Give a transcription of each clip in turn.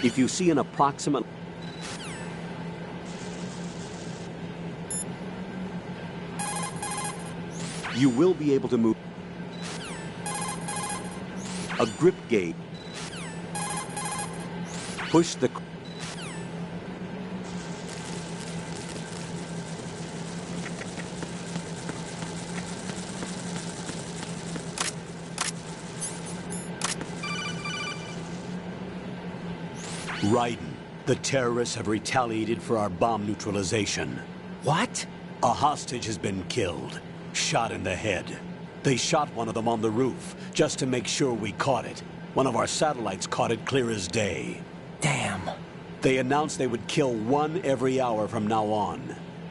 If you see an approximate... You will be able to move a grip gate. Push the... Raiden, the terrorists have retaliated for our bomb neutralization. What? A hostage has been killed, shot in the head. They shot one of them on the roof, just to make sure we caught it. One of our satellites caught it clear as day. Damn. They announced they would kill one every hour from now on.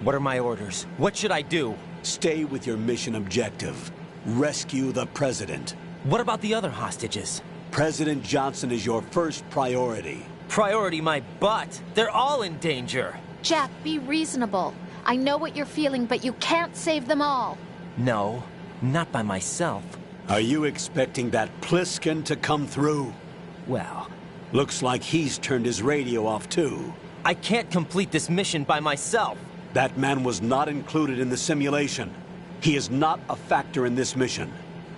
What are my orders? What should I do? Stay with your mission objective. Rescue the President. What about the other hostages? President Johnson is your first priority. Priority my butt. They're all in danger. Jack, be reasonable. I know what you're feeling, but you can't save them all. No, not by myself. Are you expecting that Pliskin to come through? Well... Looks like he's turned his radio off too. I can't complete this mission by myself. That man was not included in the simulation. He is not a factor in this mission.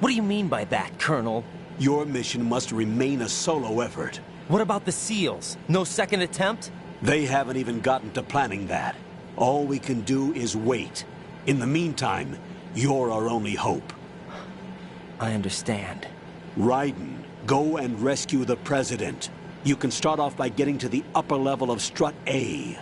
What do you mean by that, Colonel? Your mission must remain a solo effort. What about the SEALs? No second attempt? They haven't even gotten to planning that. All we can do is wait. In the meantime, you're our only hope. I understand. Raiden, go and rescue the President. You can start off by getting to the upper level of Strut A.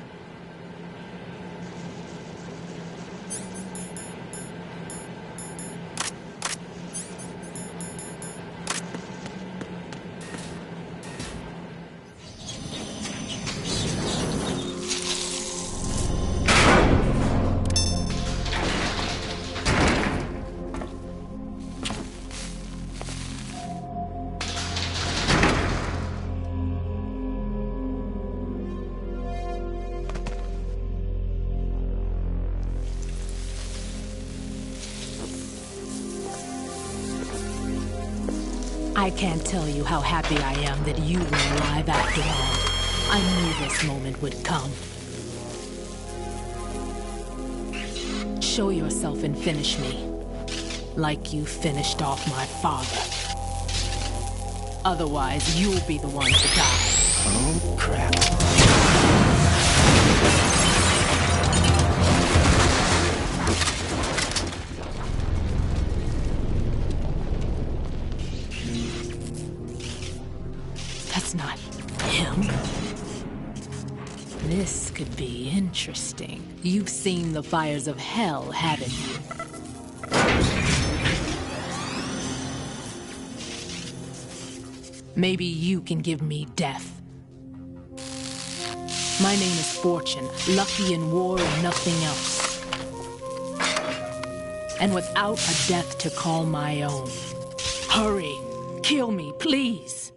I can't tell you how happy I am that you were alive after all. I knew this moment would come. Show yourself and finish me. Like you finished off my father. Otherwise, you'll be the one to die. Oh, crap. That's not him. This could be interesting. You've seen the fires of hell, haven't you? Maybe you can give me death. My name is Fortune, lucky in war and nothing else. And without a death to call my own. Hurry, kill me, please.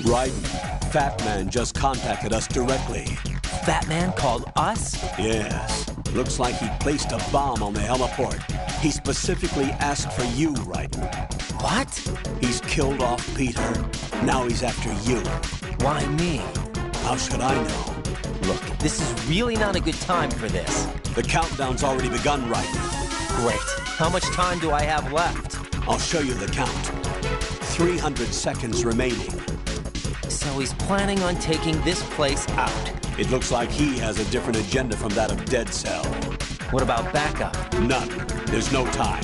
Raiden, Fat Man just contacted us directly. Fat Man called us? Yes. Looks like he placed a bomb on the heliport. He specifically asked for you, Raiden. What? He's killed off Peter. Now he's after you. Why me? How should I know? Look, this is really not a good time for this. The countdown's already begun, Raiden. Great. How much time do I have left? I'll show you the count. 300 seconds remaining. So he's planning on taking this place out. It looks like he has a different agenda from that of Dead Cell. What about backup? None. There's no time.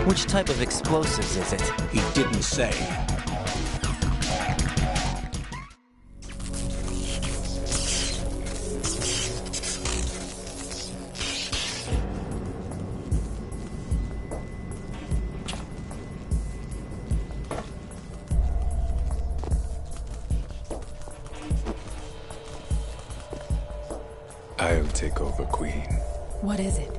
Which type of explosives is it? He didn't say. I'll take over, Queen. What is it?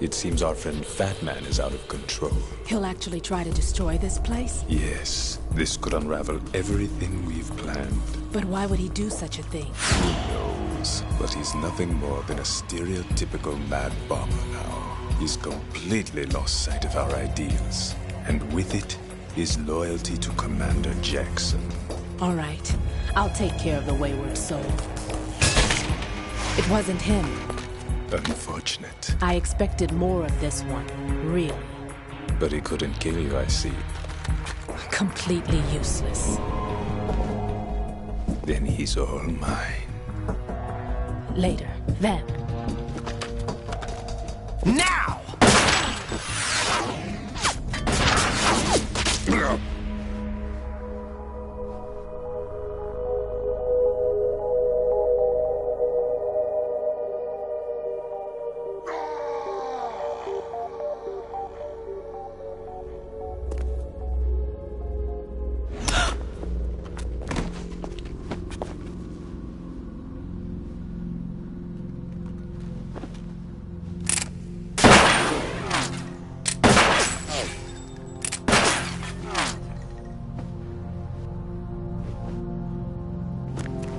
It seems our friend Fat Man is out of control. He'll actually try to destroy this place? Yes, this could unravel everything we've planned. But why would he do such a thing? Who knows? But he's nothing more than a stereotypical mad bomber now. He's completely lost sight of our ideals. And with it, his loyalty to Commander Jackson. All right. I'll take care of the wayward soul. It wasn't him. Unfortunate. I expected more of this one, really. But he couldn't kill you, I see. Completely useless. Then he's all mine. Later, then. Now!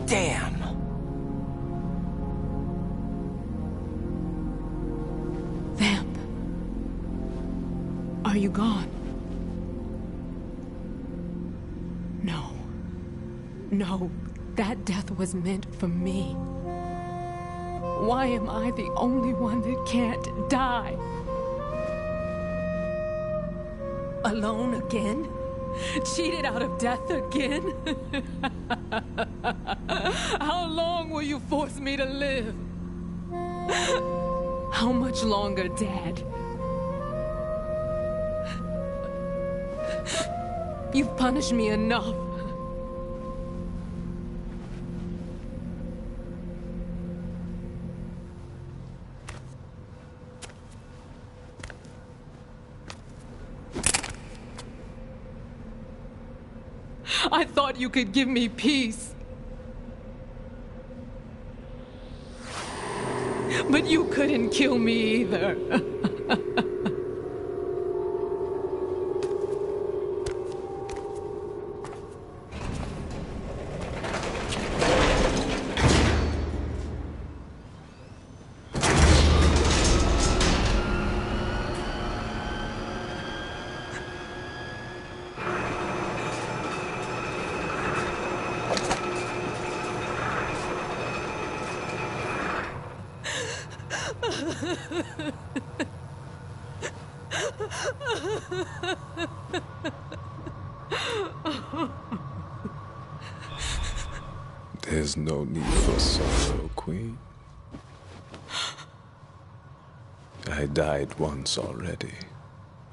Damn! Vamp. Are you gone? No. No, that death was meant for me. Why am I the only one that can't die? Alone again? Cheated out of death again? How long will you force me to live? How much longer, Dad? You've punished me enough. I thought you could give me peace. But you couldn't kill me either. There's no need for sorrow, Queen. I died once already.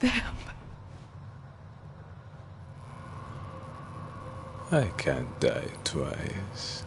Vamp. I can't die twice.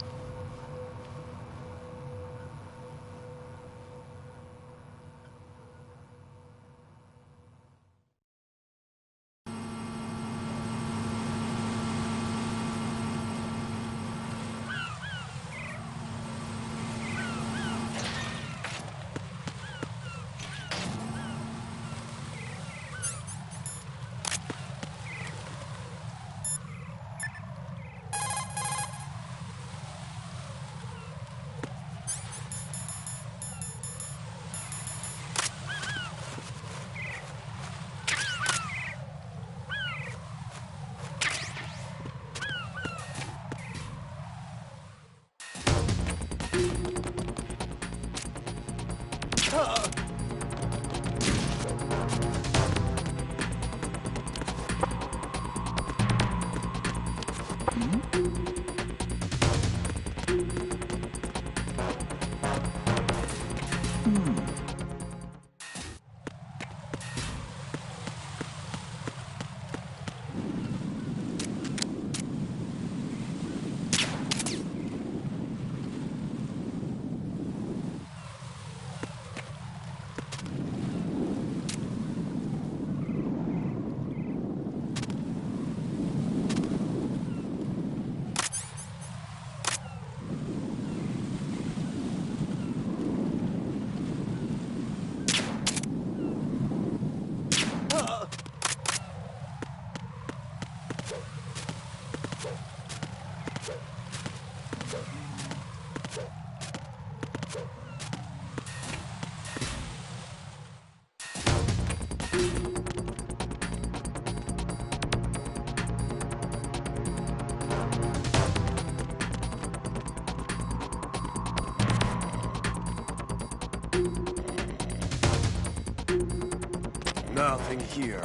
Nothing here.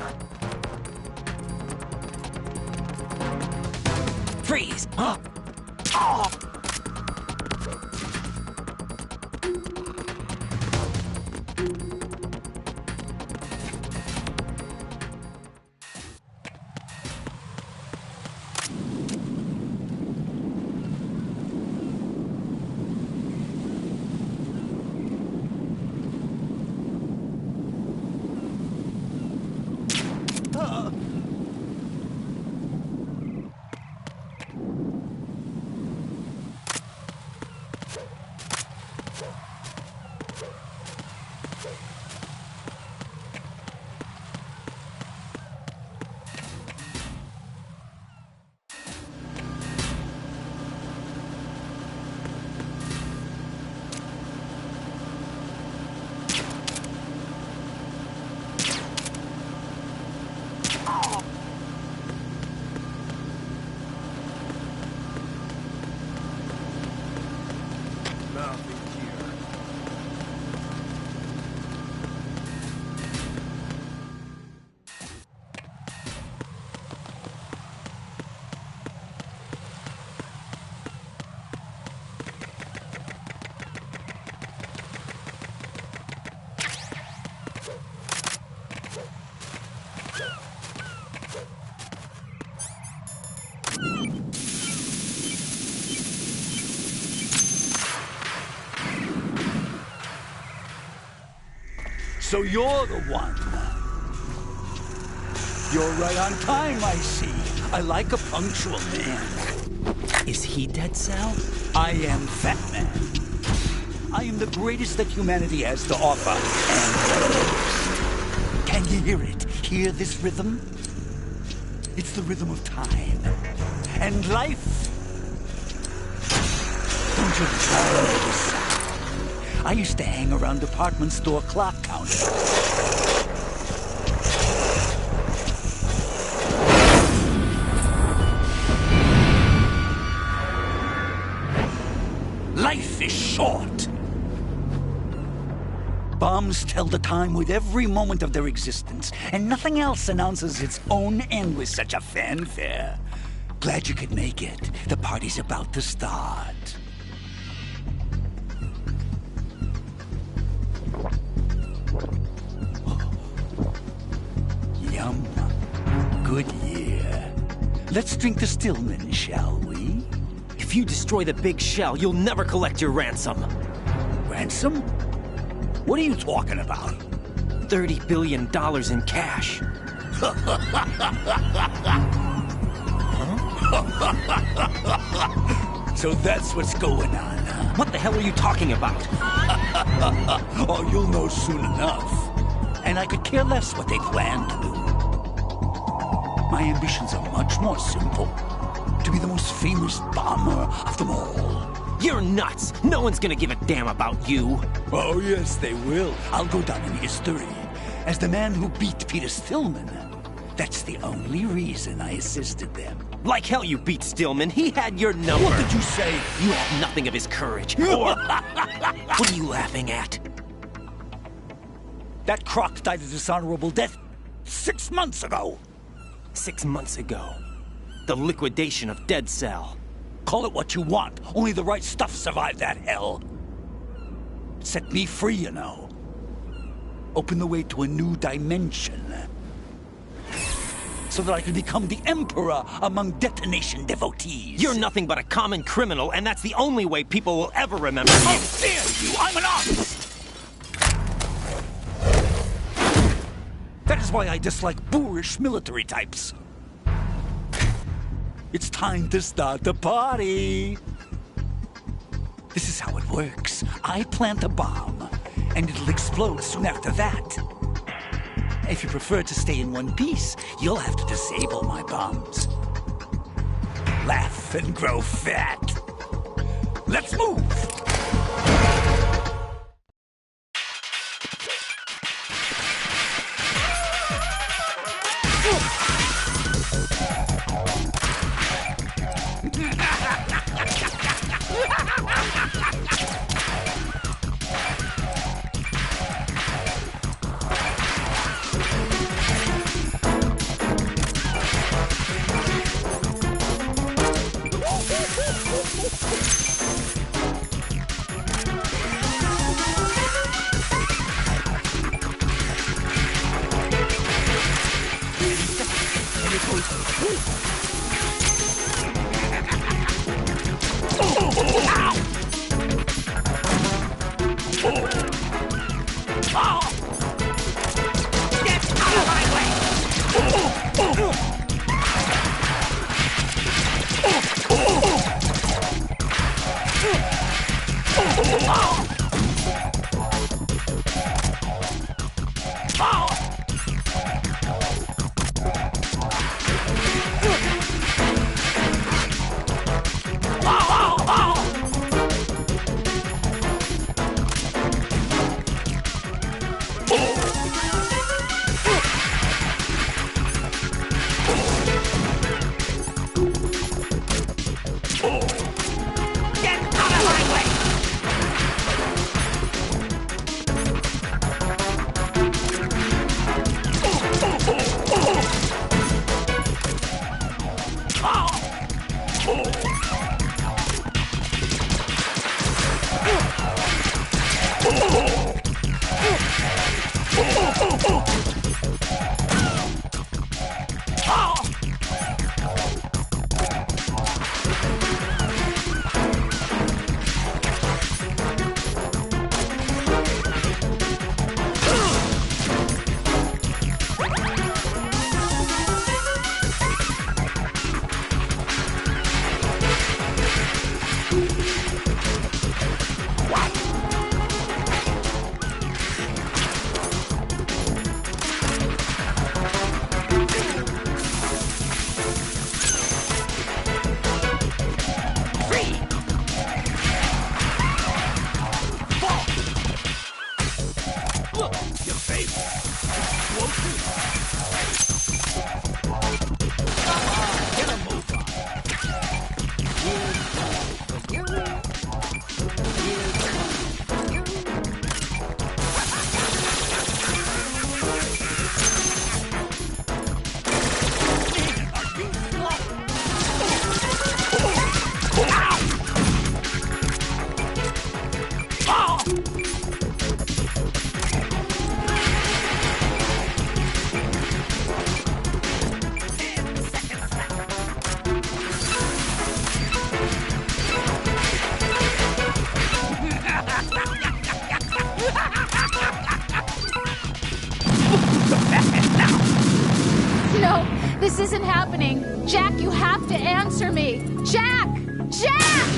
Freeze! Huh? Oh! So you're the one. You're right on time, I see. I like a punctual man. Is he dead, Sal? I am Fat Man. I am the greatest that humanity has to offer. And can you hear it? Hear this rhythm? It's the rhythm of time. And life. Don't you love this sound? I used to hang around department store clock counters. Life is short. Bombs tell the time with every moment of their existence, and nothing else announces its own end with such a fanfare. Glad you could make it. The party's about to start. Yum. Good year. Let's drink to Stillman, shall we? If you destroy the big shell, you'll never collect your ransom. Ransom? What are you talking about? $30 billion in cash. So that's what's going on, huh? What the hell are you talking about? Oh, you'll know soon enough. And I could care less what they plan to do. My ambitions are much more simple. To be the most famous bomber of them all. You're nuts! No one's gonna give a damn about you! Oh, yes, they will. I'll go down in history as the man who beat Peter Stillman. That's the only reason I assisted them. Like hell you beat Stillman. He had your number. What did you say? You have nothing of his courage. Or... What are you laughing at? That croc died a dishonorable death 6 months ago. 6 months ago. The liquidation of Dead Cell. Call it what you want. Only the right stuff survived that hell. It set me free, you know. Opened the way to a new dimension. So that I could become the Emperor among detonation devotees. You're nothing but a common criminal, and that's the only way people will ever remember you. How dare you! I'm an artist! That is why I dislike boorish military types. It's time to start the party. This is how it works. I plant a bomb, and it'll explode soon after that. If you prefer to stay in one piece, you'll have to disable my bombs. Laugh and grow fat. Let's move! This isn't happening. Jack, you have to answer me. Jack! Jack!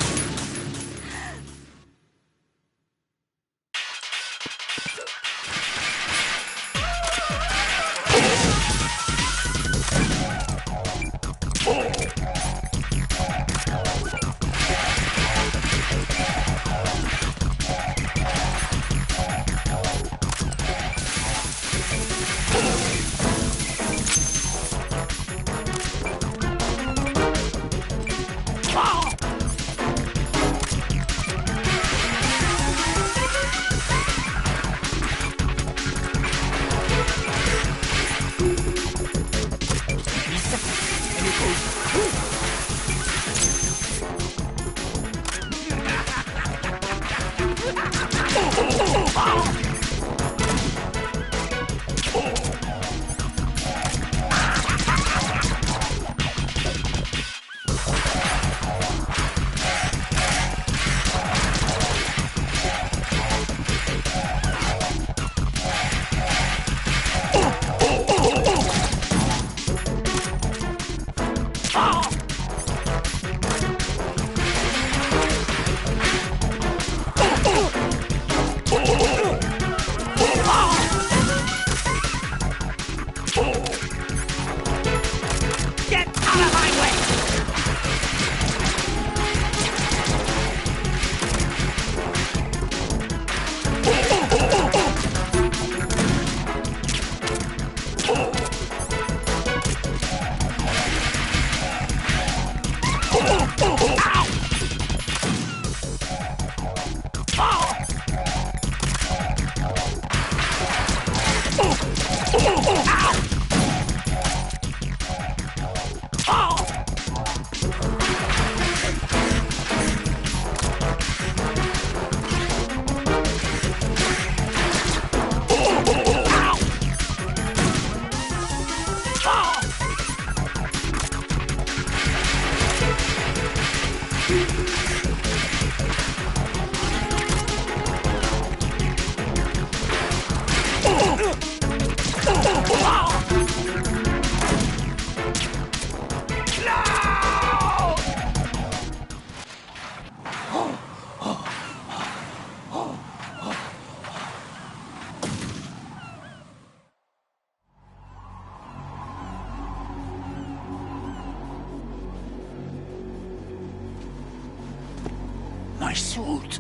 My suit.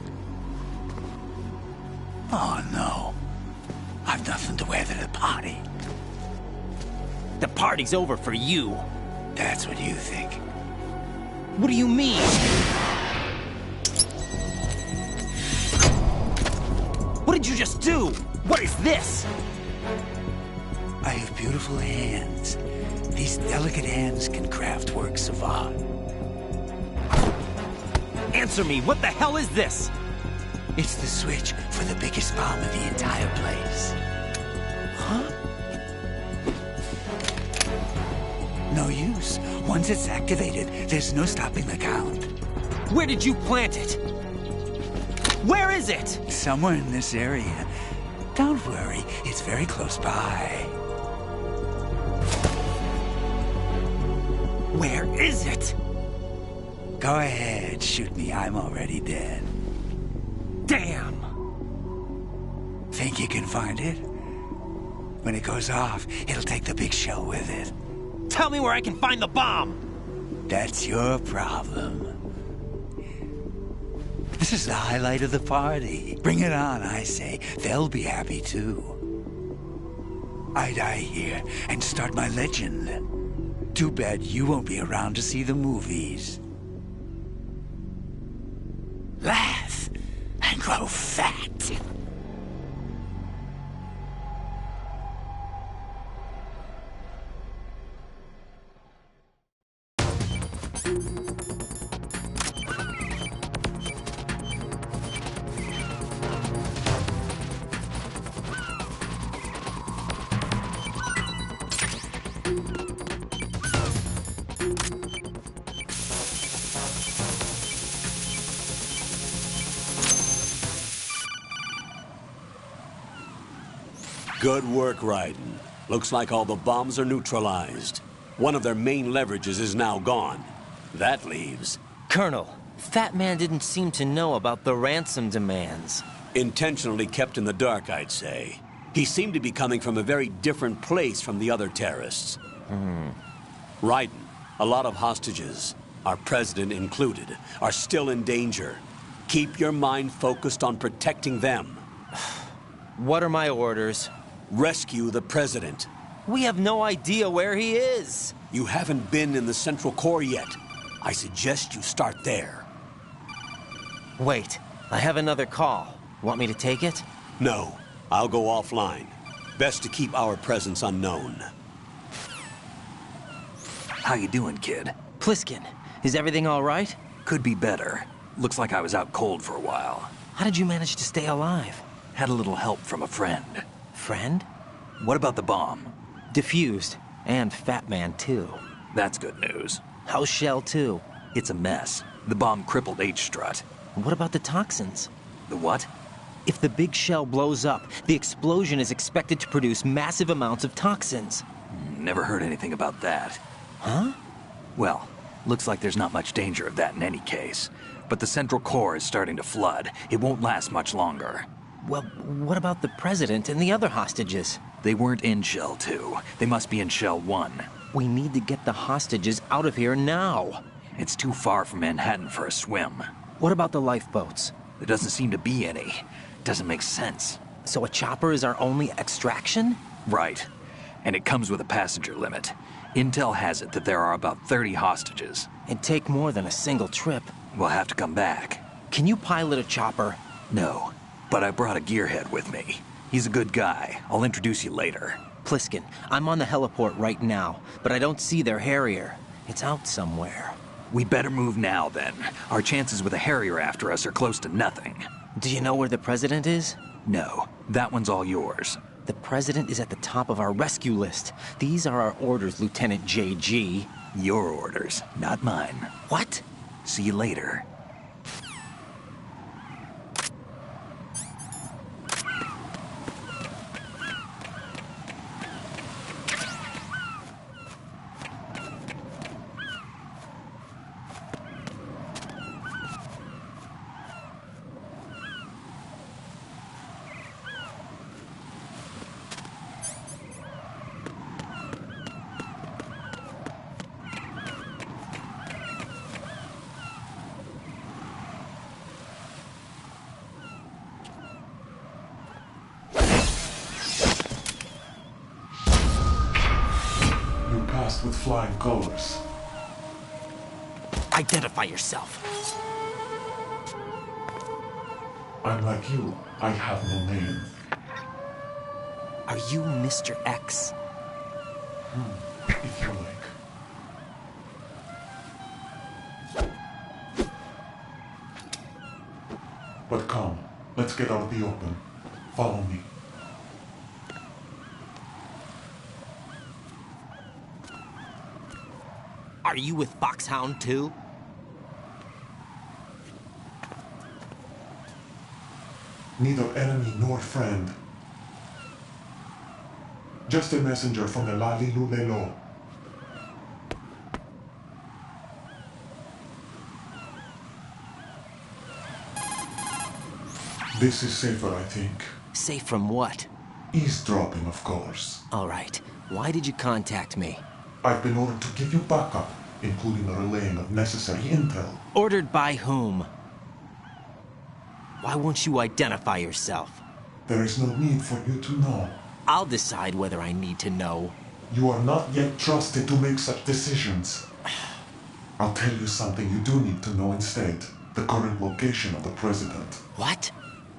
Oh, no. I've nothing to wear to the party. The party's over for you. That's what you think. What do you mean? What did you just do? What is this? I have beautiful hands. These delicate hands can craft works of art. Answer me, what the hell is this? It's the switch for the biggest bomb in the entire place. Huh? No use. Once it's activated, there's no stopping the count. Where did you plant it? Where is it? Somewhere in this area. Don't worry, it's very close by. Where is it? Go ahead, shoot me. I'm already dead. Damn! Think you can find it? When it goes off, it'll take the big show with it. Tell me where I can find the bomb! That's your problem. This is the highlight of the party. Bring it on, I say. They'll be happy too. I die here and start my legend. Too bad you won't be around to see the movies. Laugh and grow fat. Good work, Raiden. Looks like all the bombs are neutralized. One of their main leverages is now gone. That leaves... Colonel, Fat Man didn't seem to know about the ransom demands. Intentionally kept in the dark, I'd say. He seemed to be coming from a very different place from the other terrorists. Raiden, a lot of hostages, our president included, are still in danger. Keep your mind focused on protecting them. What are my orders? Rescue the president. We have no idea where he is. You haven't been in the Central Core yet. I suggest you start there. Wait, I have another call. Want me to take it? No, I'll go offline. Best to keep our presence unknown. How you doing, kid? Pliskin, is everything all right? Could be better. Looks like I was out cold for a while. How did you manage to stay alive? Had a little help from a friend. Friend? What about the bomb? Diffused. And Fat Man, too. That's good news. How's Shell 2? It's a mess. The bomb crippled H-Strut. What about the toxins? The what? If the big shell blows up, the explosion is expected to produce massive amounts of toxins. Never heard anything about that. Huh? Well, looks like there's not much danger of that in any case. But the central core is starting to flood. It won't last much longer. Well, what about the president and the other hostages? They weren't in Shell 2. They must be in Shell 1. We need to get the hostages out of here now. It's too far from Manhattan for a swim. What about the lifeboats? There doesn't seem to be any. Doesn't make sense. So a chopper is our only extraction? Right. And it comes with a passenger limit. Intel has it that there are about 30 hostages. It'd take more than a single trip. We'll have to come back. Can you pilot a chopper? No, but I brought a gearhead with me. He's a good guy. I'll introduce you later. Pliskin, I'm on the heliport right now, but I don't see their Harrier. It's out somewhere. We better move now, then. Our chances with a Harrier after us are close to nothing. Do you know where the president is? No, that one's all yours. The president is at the top of our rescue list. These are our orders, Lieutenant JG. Your orders, not mine. What? See you later. With flying colors. Identify yourself. I'm like you. I have no name. Are you Mr. X? If you like. But come, let's get out of the open. Follow me. Are you with Foxhound too? Neither enemy nor friend. Just a messenger from the Lalilulelo. This is safer, I think. Safe from what? Eavesdropping, of course. All right. Why did you contact me? I've been ordered to give you backup, including the relaying of necessary intel. Ordered by whom? Why won't you identify yourself? There is no need for you to know. I'll decide whether I need to know. You are not yet trusted to make such decisions. I'll tell you something you do need to know instead. The current location of the president. What?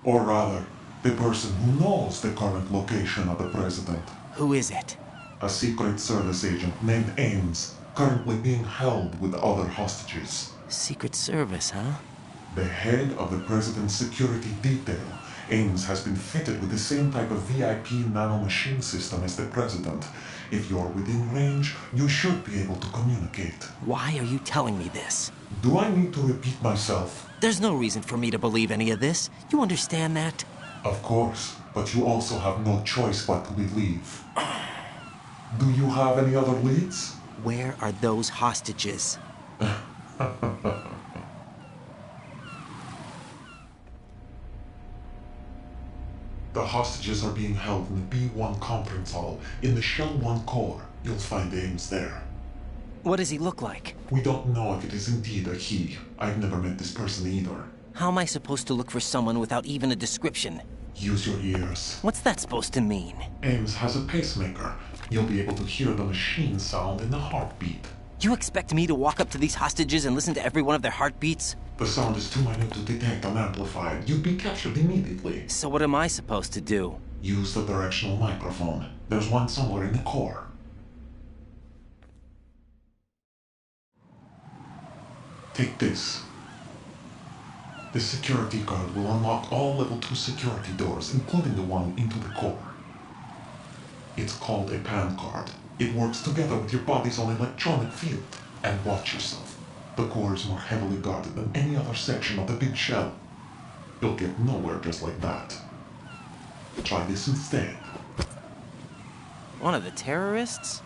Or rather, the person who knows the current location of the president. Who is it? A Secret Service agent named Ames, currently being held with other hostages. Secret Service, huh? The head of the president's security detail, Ames has been fitted with the same type of VIP nanomachine system as the president. If you're within range, you should be able to communicate. Why are you telling me this? Do I need to repeat myself? There's no reason for me to believe any of this. You understand that? Of course, but you also have no choice but to believe. Do you have any other leads? Where are those hostages? The hostages are being held in the B1 conference hall in the Shell 1 core. You'll find Ames there. What does he look like? We don't know if it is indeed a he. I've never met this person either. How am I supposed to look for someone without even a description? Use your ears. What's that supposed to mean? Ames has a pacemaker. You'll be able to hear the machine sound in the heartbeat. You expect me to walk up to these hostages and listen to every one of their heartbeats? The sound is too minute to detect and amplify it. You'd be captured immediately. So what am I supposed to do? Use the directional microphone. There's one somewhere in the core. Take this. The security card will unlock all level 2 security doors, including the one into the core. It's called a PAN card. It works together with your body's own electronic field. And watch yourself. The core is more heavily guarded than any other section of the big shell. You'll get nowhere just like that. Try this instead. One of the terrorists?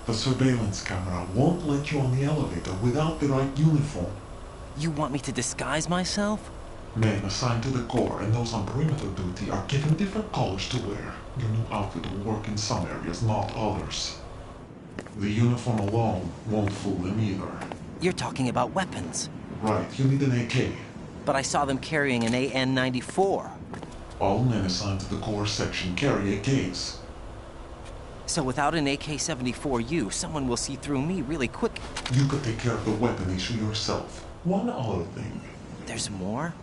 The surveillance camera won't let you on the elevator without the right uniform. You want me to disguise myself? Men assigned to the core and those on perimeter duty are given different colors to wear. Your new outfit will work in some areas, not others. The uniform alone won't fool them either. You're talking about weapons. Right, you need an AK. But I saw them carrying an AN-94. All men assigned to the core section carry AKs. So without an AK-74U, someone will see through me really quick. You could take care of the weapon issue yourself. One other thing. There's more?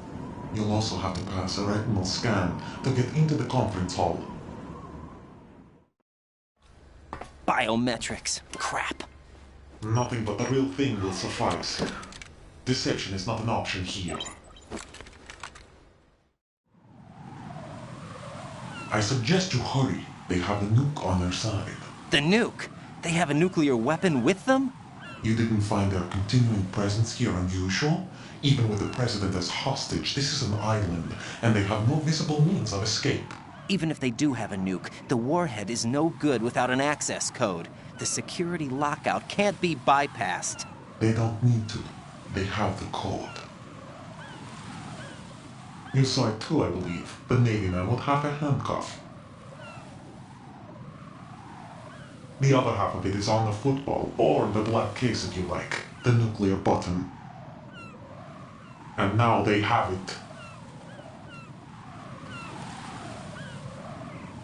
You'll also have to pass a retinal scan to get into the conference hall. Biometrics. Crap. Nothing but the real thing will suffice. Deception is not an option here. I suggest you hurry. They have the nuke on their side. The nuke? They have a nuclear weapon with them? You didn't find their continuing presence here unusual? Even with the president as hostage, this is an island, and they have no visible means of escape. Even if they do have a nuke, the warhead is no good without an access code. The security lockout can't be bypassed. They don't need to. They have the code. You saw it too, I believe. The Navy man with half a handcuff. The other half of it is on the football, or the black case if you like. The nuclear button. And now they have it.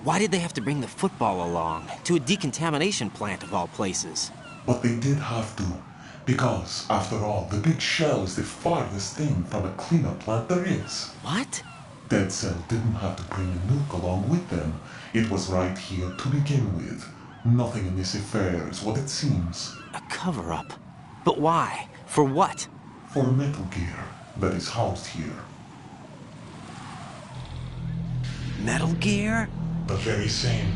Why did they have to bring the football along? To a decontamination plant of all places. But they did have to. Because, after all, the big shell is the farthest thing from a cleanup plant there is. What? Dead Cell didn't have to bring a nuke along with them. It was right here to begin with. Nothing in this affair is what it seems. A cover-up? But why? For what? For Metal Gear that is housed here. Metal Gear? The very same.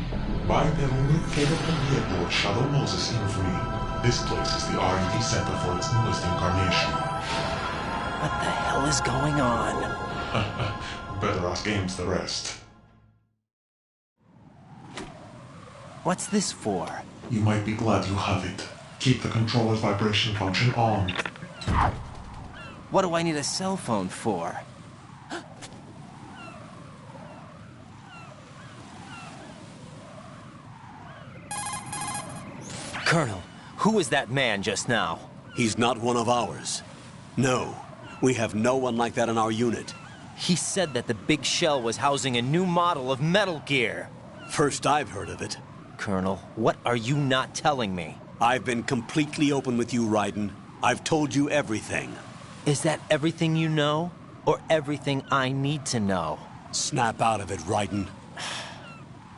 Bipedal nuke came from the airport Shadow Moses infamy. This place is the R&D center for its newest incarnation. What the hell is going on? Better ask Ames the rest. What's this for? You might be glad you have it. Keep the controller's vibration function on. What do I need a cell phone for? Colonel, who was that man just now? He's not one of ours. No, we have no one like that in our unit. He said that the big shell was housing a new model of Metal Gear. First I've heard of it. Colonel, what are you not telling me? I've been completely open with you, Raiden. I've told you everything. Is that everything you know? Or everything I need to know? Snap out of it, Raiden.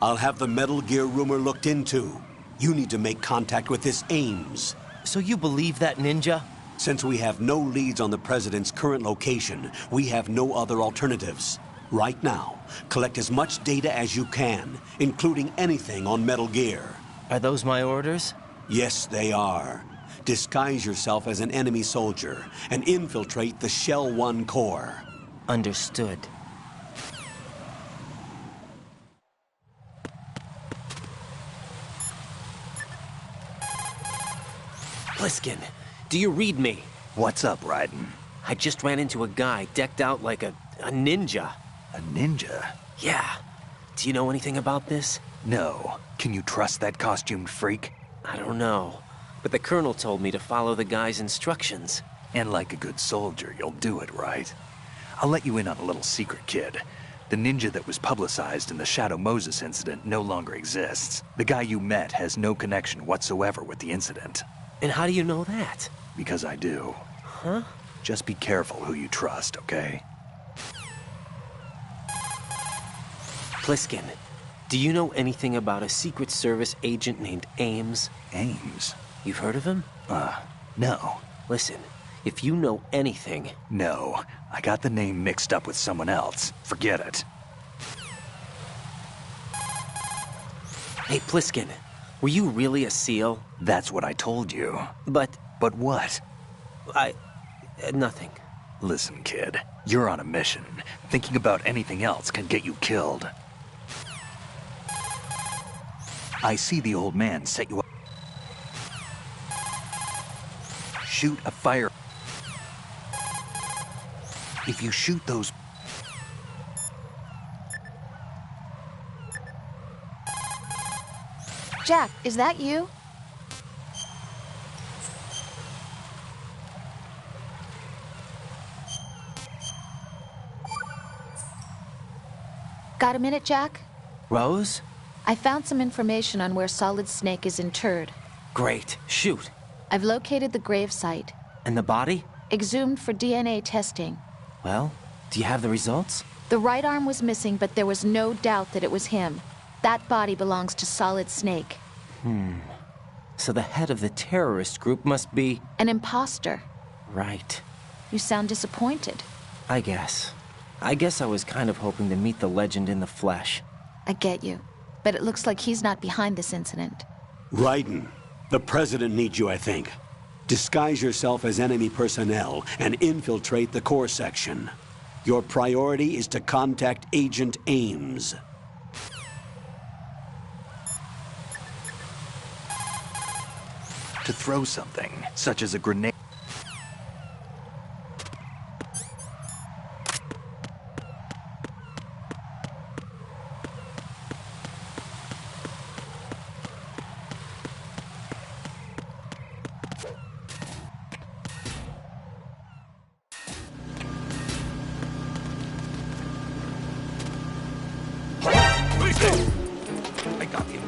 I'll have the Metal Gear rumor looked into. You need to make contact with this Ames. So you believe that ninja? Since we have no leads on the President's current location, we have no other alternatives. Right now, collect as much data as you can, including anything on Metal Gear. Are those my orders? Yes, they are. Disguise yourself as an enemy soldier and infiltrate the Shell 1 core. Understood. Pliskin, do you read me? What's up, Raiden? I just ran into a guy decked out like a ninja. A ninja? Yeah. Do you know anything about this? No. Can you trust that costumed freak? I don't know. But the colonel told me to follow the guy's instructions. And like a good soldier, you'll do it, right? I'll let you in on a little secret, kid. The ninja that was publicized in the Shadow Moses incident no longer exists. The guy you met has no connection whatsoever with the incident. And how do you know that? Because I do. Huh? Just be careful who you trust, okay? Pliskin, do you know anything about a Secret Service agent named Ames? Ames? You've heard of him? No. Listen, if you know anything... No, I got the name mixed up with someone else. Forget it. Hey, Pliskin, were you really a SEAL? That's what I told you. But But what? nothing. Listen, kid, you're on a mission. Thinking about anything else can get you killed. I see the old man set you up. Shoot a fire. If you shoot those... Jack, is that you? Got a minute, Jack? Rose? I found some information on where Solid Snake is interred. Great. Shoot. I've located the grave site. And the body? Exhumed for DNA testing. Well, do you have the results? The right arm was missing, but there was no doubt that it was him. That body belongs to Solid Snake. So the head of the terrorist group must be... An imposter. Right. You sound disappointed. I guess I was kind of hoping to meet the legend in the flesh. I get you. But it looks like he's not behind this incident. Raiden, the president needs you, I think. Disguise yourself as enemy personnel and infiltrate the core section. Your priority is to contact Agent Ames. To throw something, such as a grenade. I got him.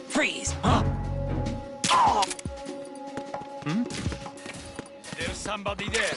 Freeze! There's somebody there.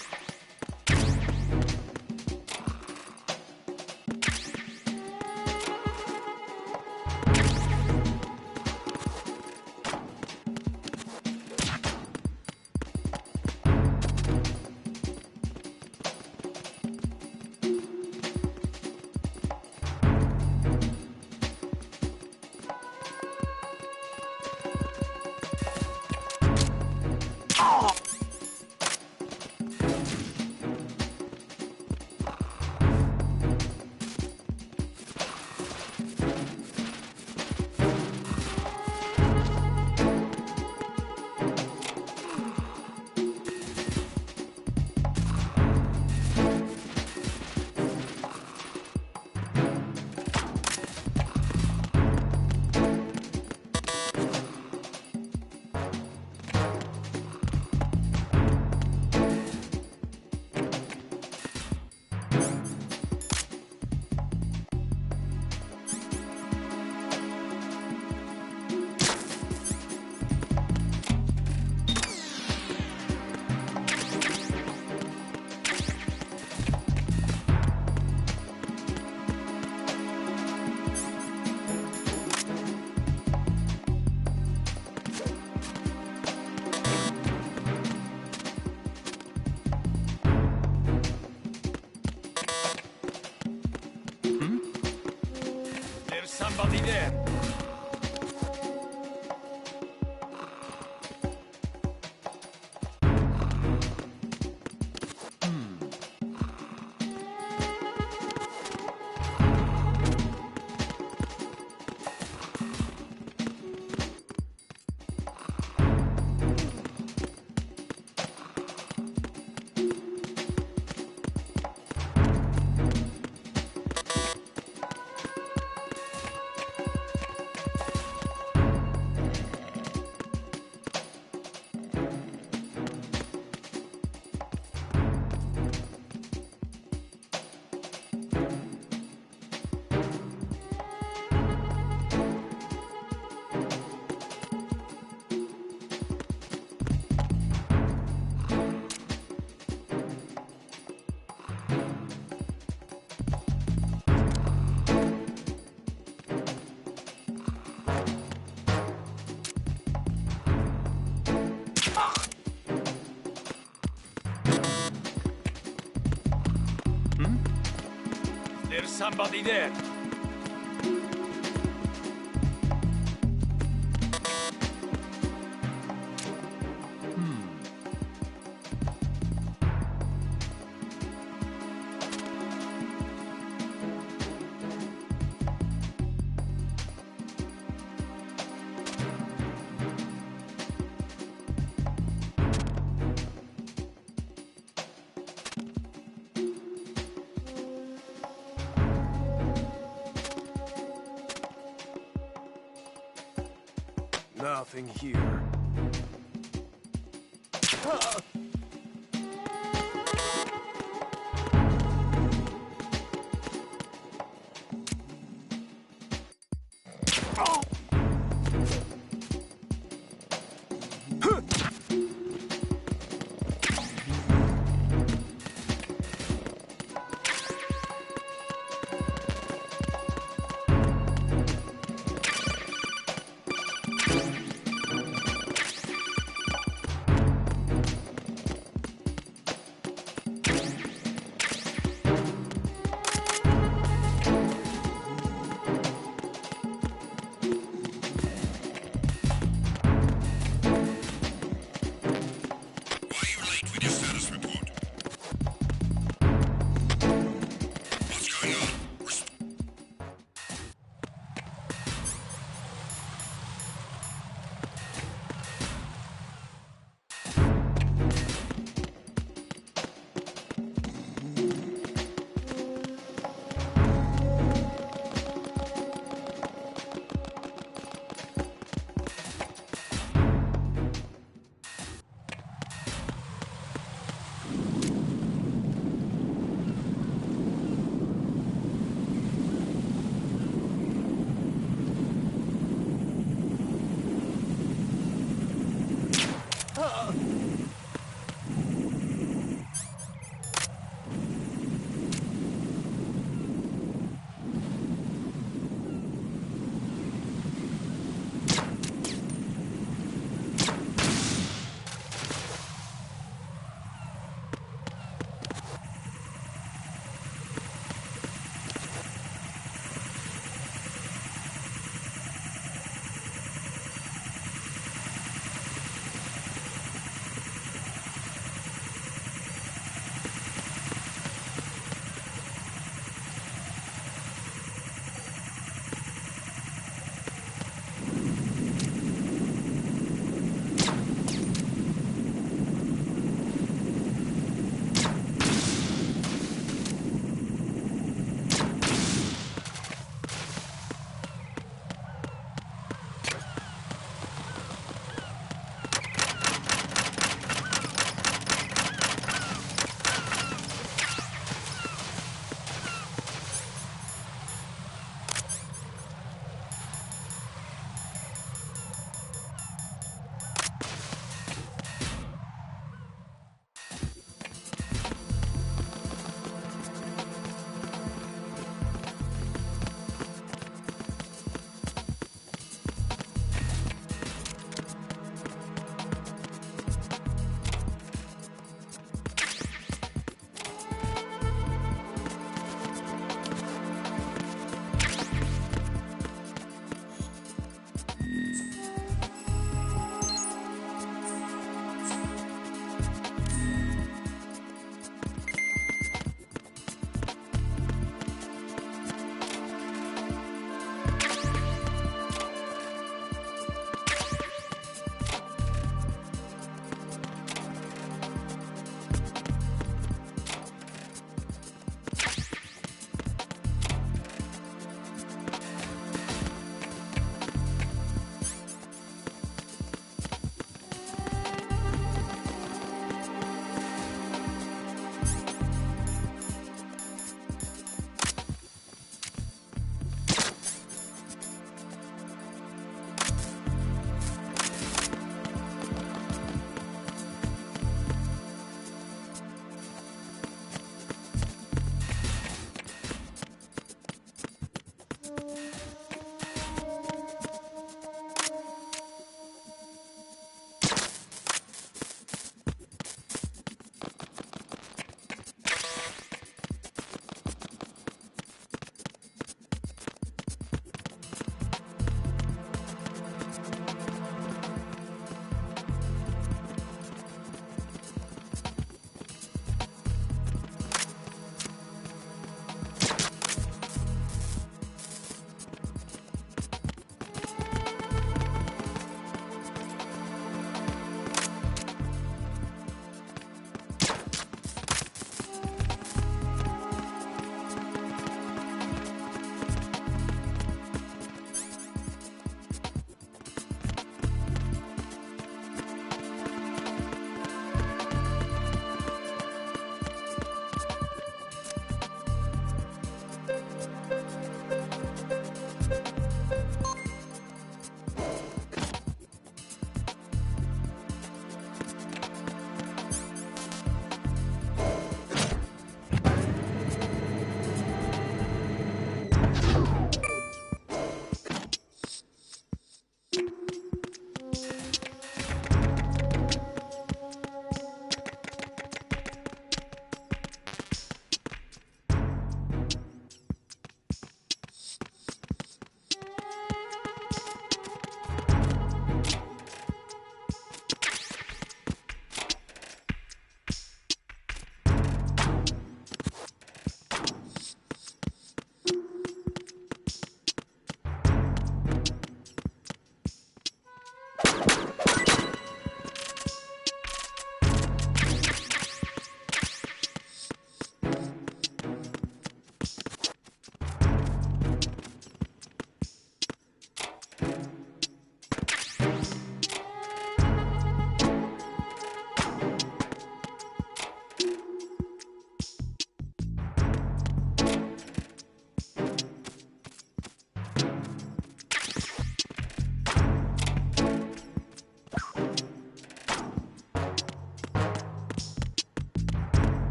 There's somebody there. There's somebody there. Nothing here.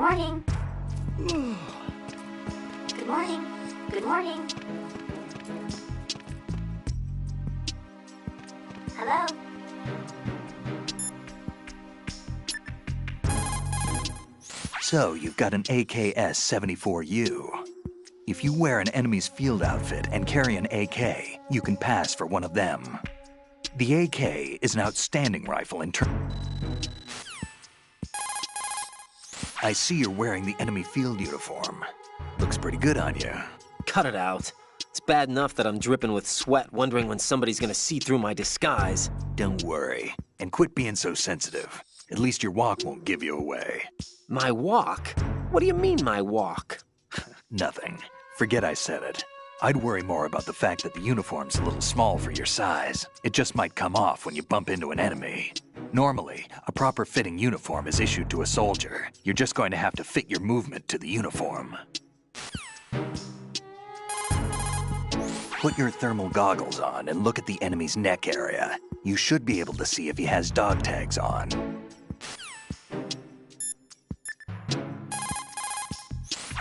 morning. Good morning. Good morning. Hello? So, you've got an AKS-74U. If you wear an enemy's field outfit and carry an AK, you can pass for one of them. The AK is an outstanding rifle in terms... I see you're wearing the enemy field uniform. Looks pretty good on you. Cut it out. It's bad enough that I'm dripping with sweat, wondering when somebody's gonna see through my disguise. Don't worry. And quit being so sensitive. At least your walk won't give you away. My walk? What do you mean, my walk? Nothing. Forget I said it. I'd worry more about the fact that the uniform's a little small for your size. It just might come off when you bump into an enemy. Normally, a proper fitting uniform is issued to a soldier. You're just going to have to fit your movement to the uniform. Put your thermal goggles on and look at the enemy's neck area. You should be able to see if he has dog tags on.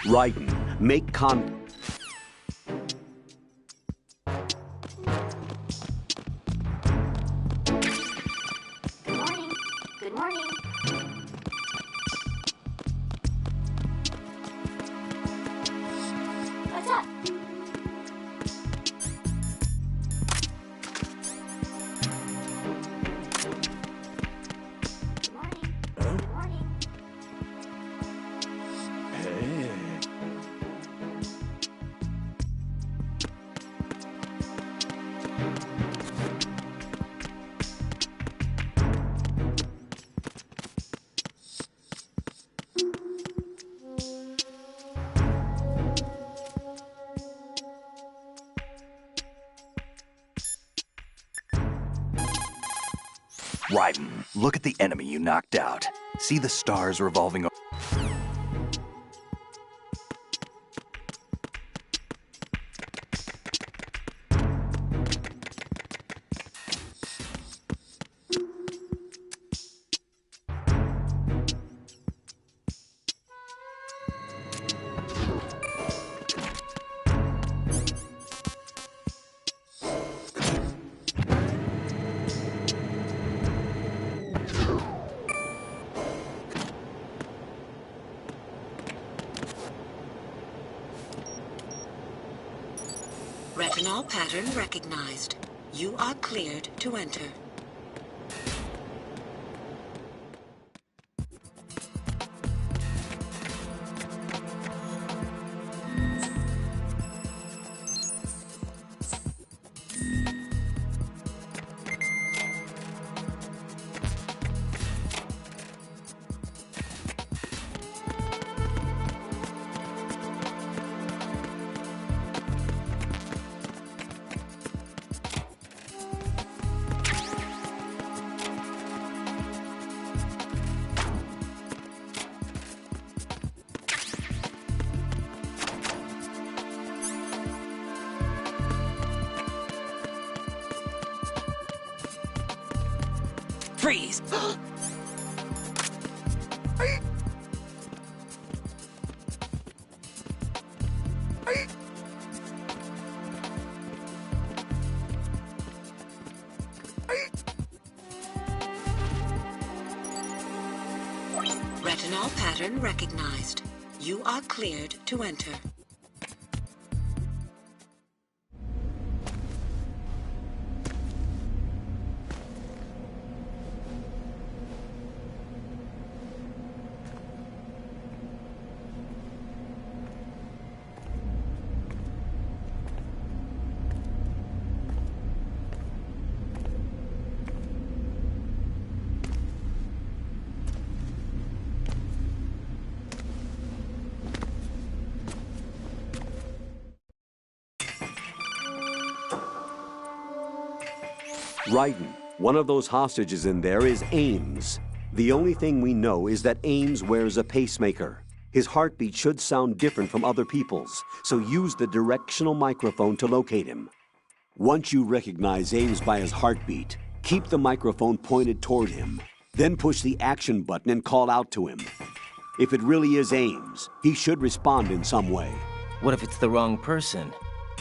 Raiden, make con... Good morning. Good morning. What's up? Good morning. Good morning. Raiden, look at the enemy you knocked out. See the stars revolving over... Retinol pattern recognized. You are cleared to enter. Freeze! Retinol pattern recognized. You are cleared to enter. Raiden, one of those hostages in there is Ames. The only thing we know is that Ames wears a pacemaker. His heartbeat should sound different from other people's, so use the directional microphone to locate him. Once you recognize Ames by his heartbeat, keep the microphone pointed toward him. Then push the action button and call out to him. If it really is Ames, he should respond in some way. What if it's the wrong person?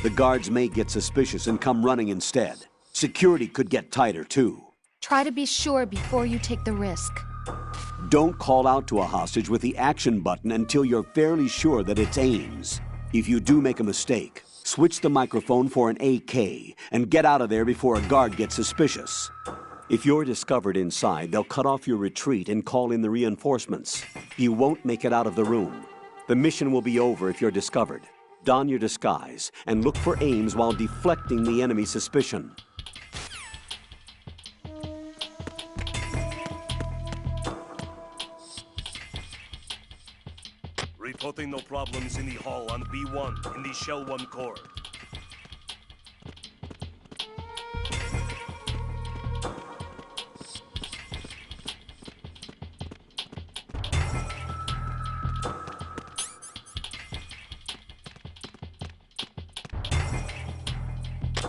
The guards may get suspicious and come running instead. Security could get tighter, too. Try to be sure before you take the risk. Don't call out to a hostage with the action button until you're fairly sure that it's Ames. If you do make a mistake, switch the microphone for an AK and get out of there before a guard gets suspicious. If you're discovered inside, they'll cut off your retreat and call in the reinforcements. You won't make it out of the room. The mission will be over if you're discovered. Don your disguise and look for Ames while deflecting the enemy's suspicion. Reporting no problems in the hall on B1 in the Shell 1 core.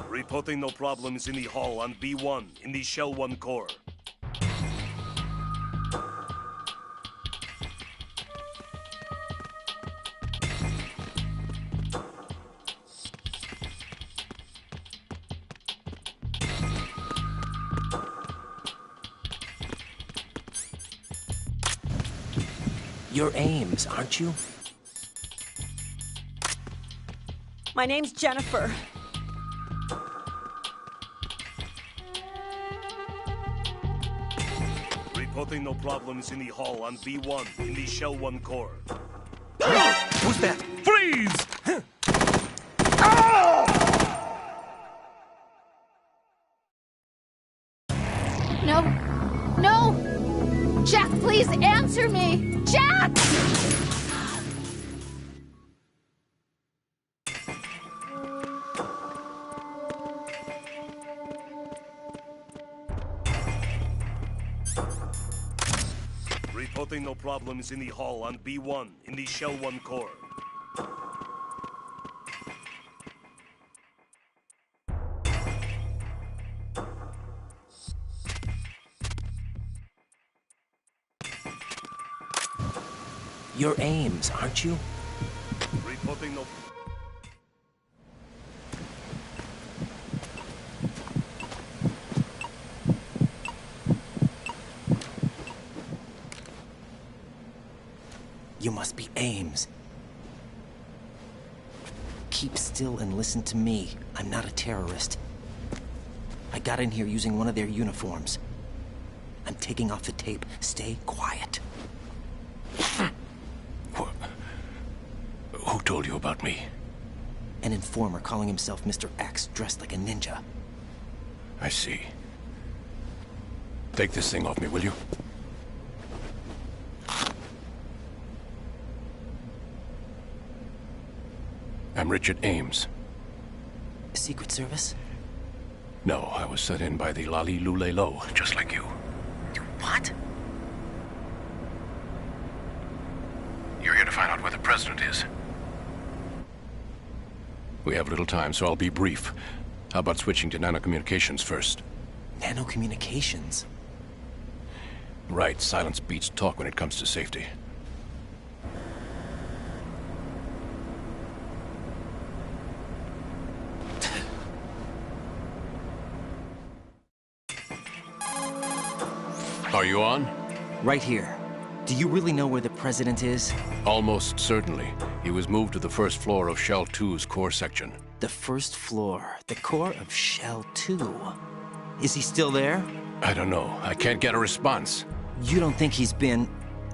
Reporting no problems in the hall on B1 in the Shell 1 core. You're Ames, aren't you? My name's Jennifer. Reporting no problems in the hall on B1 in the Shell 1 core. Who's that? Freeze! No. No! Jack, please answer me! Jack! Reporting no problems in the hall on B1 in the Shell 1 core. You're Ames, aren't you? Reporting no... You must be Ames. Keep still and listen to me. I'm not a terrorist. I got in here using one of their uniforms. I'm taking off the tape. Stay quiet. Who told you about me? An informer calling himself Mr. X, dressed like a ninja. I see. Take this thing off me, will you? I'm Richard Ames. Secret Service? No, I was sent in by the Lali Lule Lo, just like you. What? You're here to find out where the president is. We have little time, so I'll be brief. How about switching to nanocommunications first? Nanocommunications? Right, silence beats talk when it comes to safety. Are you on? Right here. Do you really know where the president is? Almost certainly. He was moved to the first floor of Shell 2's core section. The first floor. The core of Shell 2. Is he still there? I don't know. I can't get a response. You don't think he's been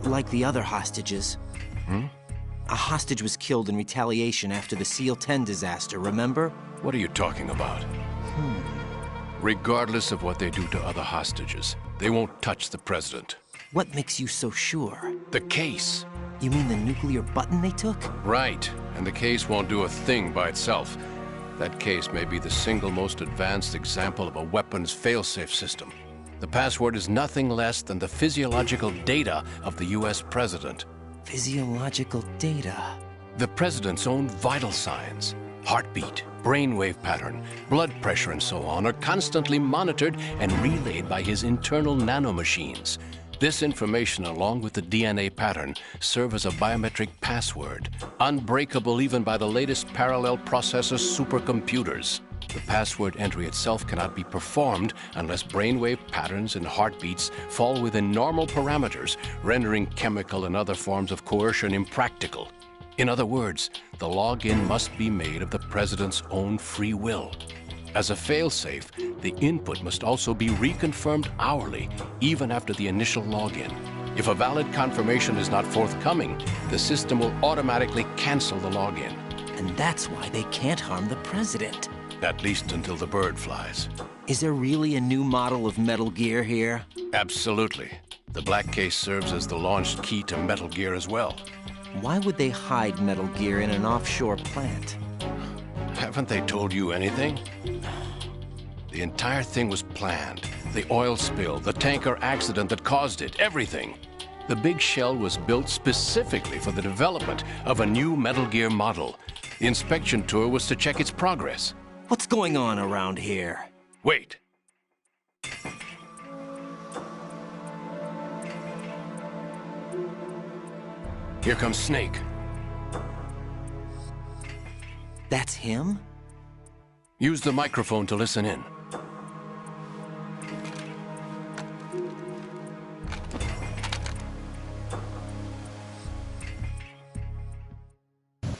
like the other hostages? A hostage was killed in retaliation after the SEAL 10 disaster, remember? What are you talking about? Regardless of what they do to other hostages, they won't touch the president. What makes you so sure? The case. You mean the nuclear button they took? Right. And the case won't do a thing by itself. That case may be the single most advanced example of a weapons failsafe system. The password is nothing less than the physiological data of the US president. Physiological data? The president's own vital signs, heartbeat, brainwave pattern, blood pressure, and so on are constantly monitored and relayed by his internal nanomachines. This information, along with the DNA pattern, serve as a biometric password, unbreakable even by the latest parallel processor supercomputers. The password entry itself cannot be performed unless brainwave patterns and heartbeats fall within normal parameters, rendering chemical and other forms of coercion impractical. In other words, the login must be made of the President's own free will. As a failsafe, the input must also be reconfirmed hourly, even after the initial login. If a valid confirmation is not forthcoming, the system will automatically cancel the login. And that's why they can't harm the President. At least until the bird flies. Is there really a new model of Metal Gear here? Absolutely. The black case serves as the launch key to Metal Gear as well. Why would they hide Metal Gear in an offshore plant? Haven't they told you anything? The entire thing was planned. The oil spill, the tanker accident that caused it, everything. The big shell was built specifically for the development of a new Metal Gear model. The inspection tour was to check its progress. What's going on around here? Wait. Here comes Snake. That's him? Use the microphone to listen in.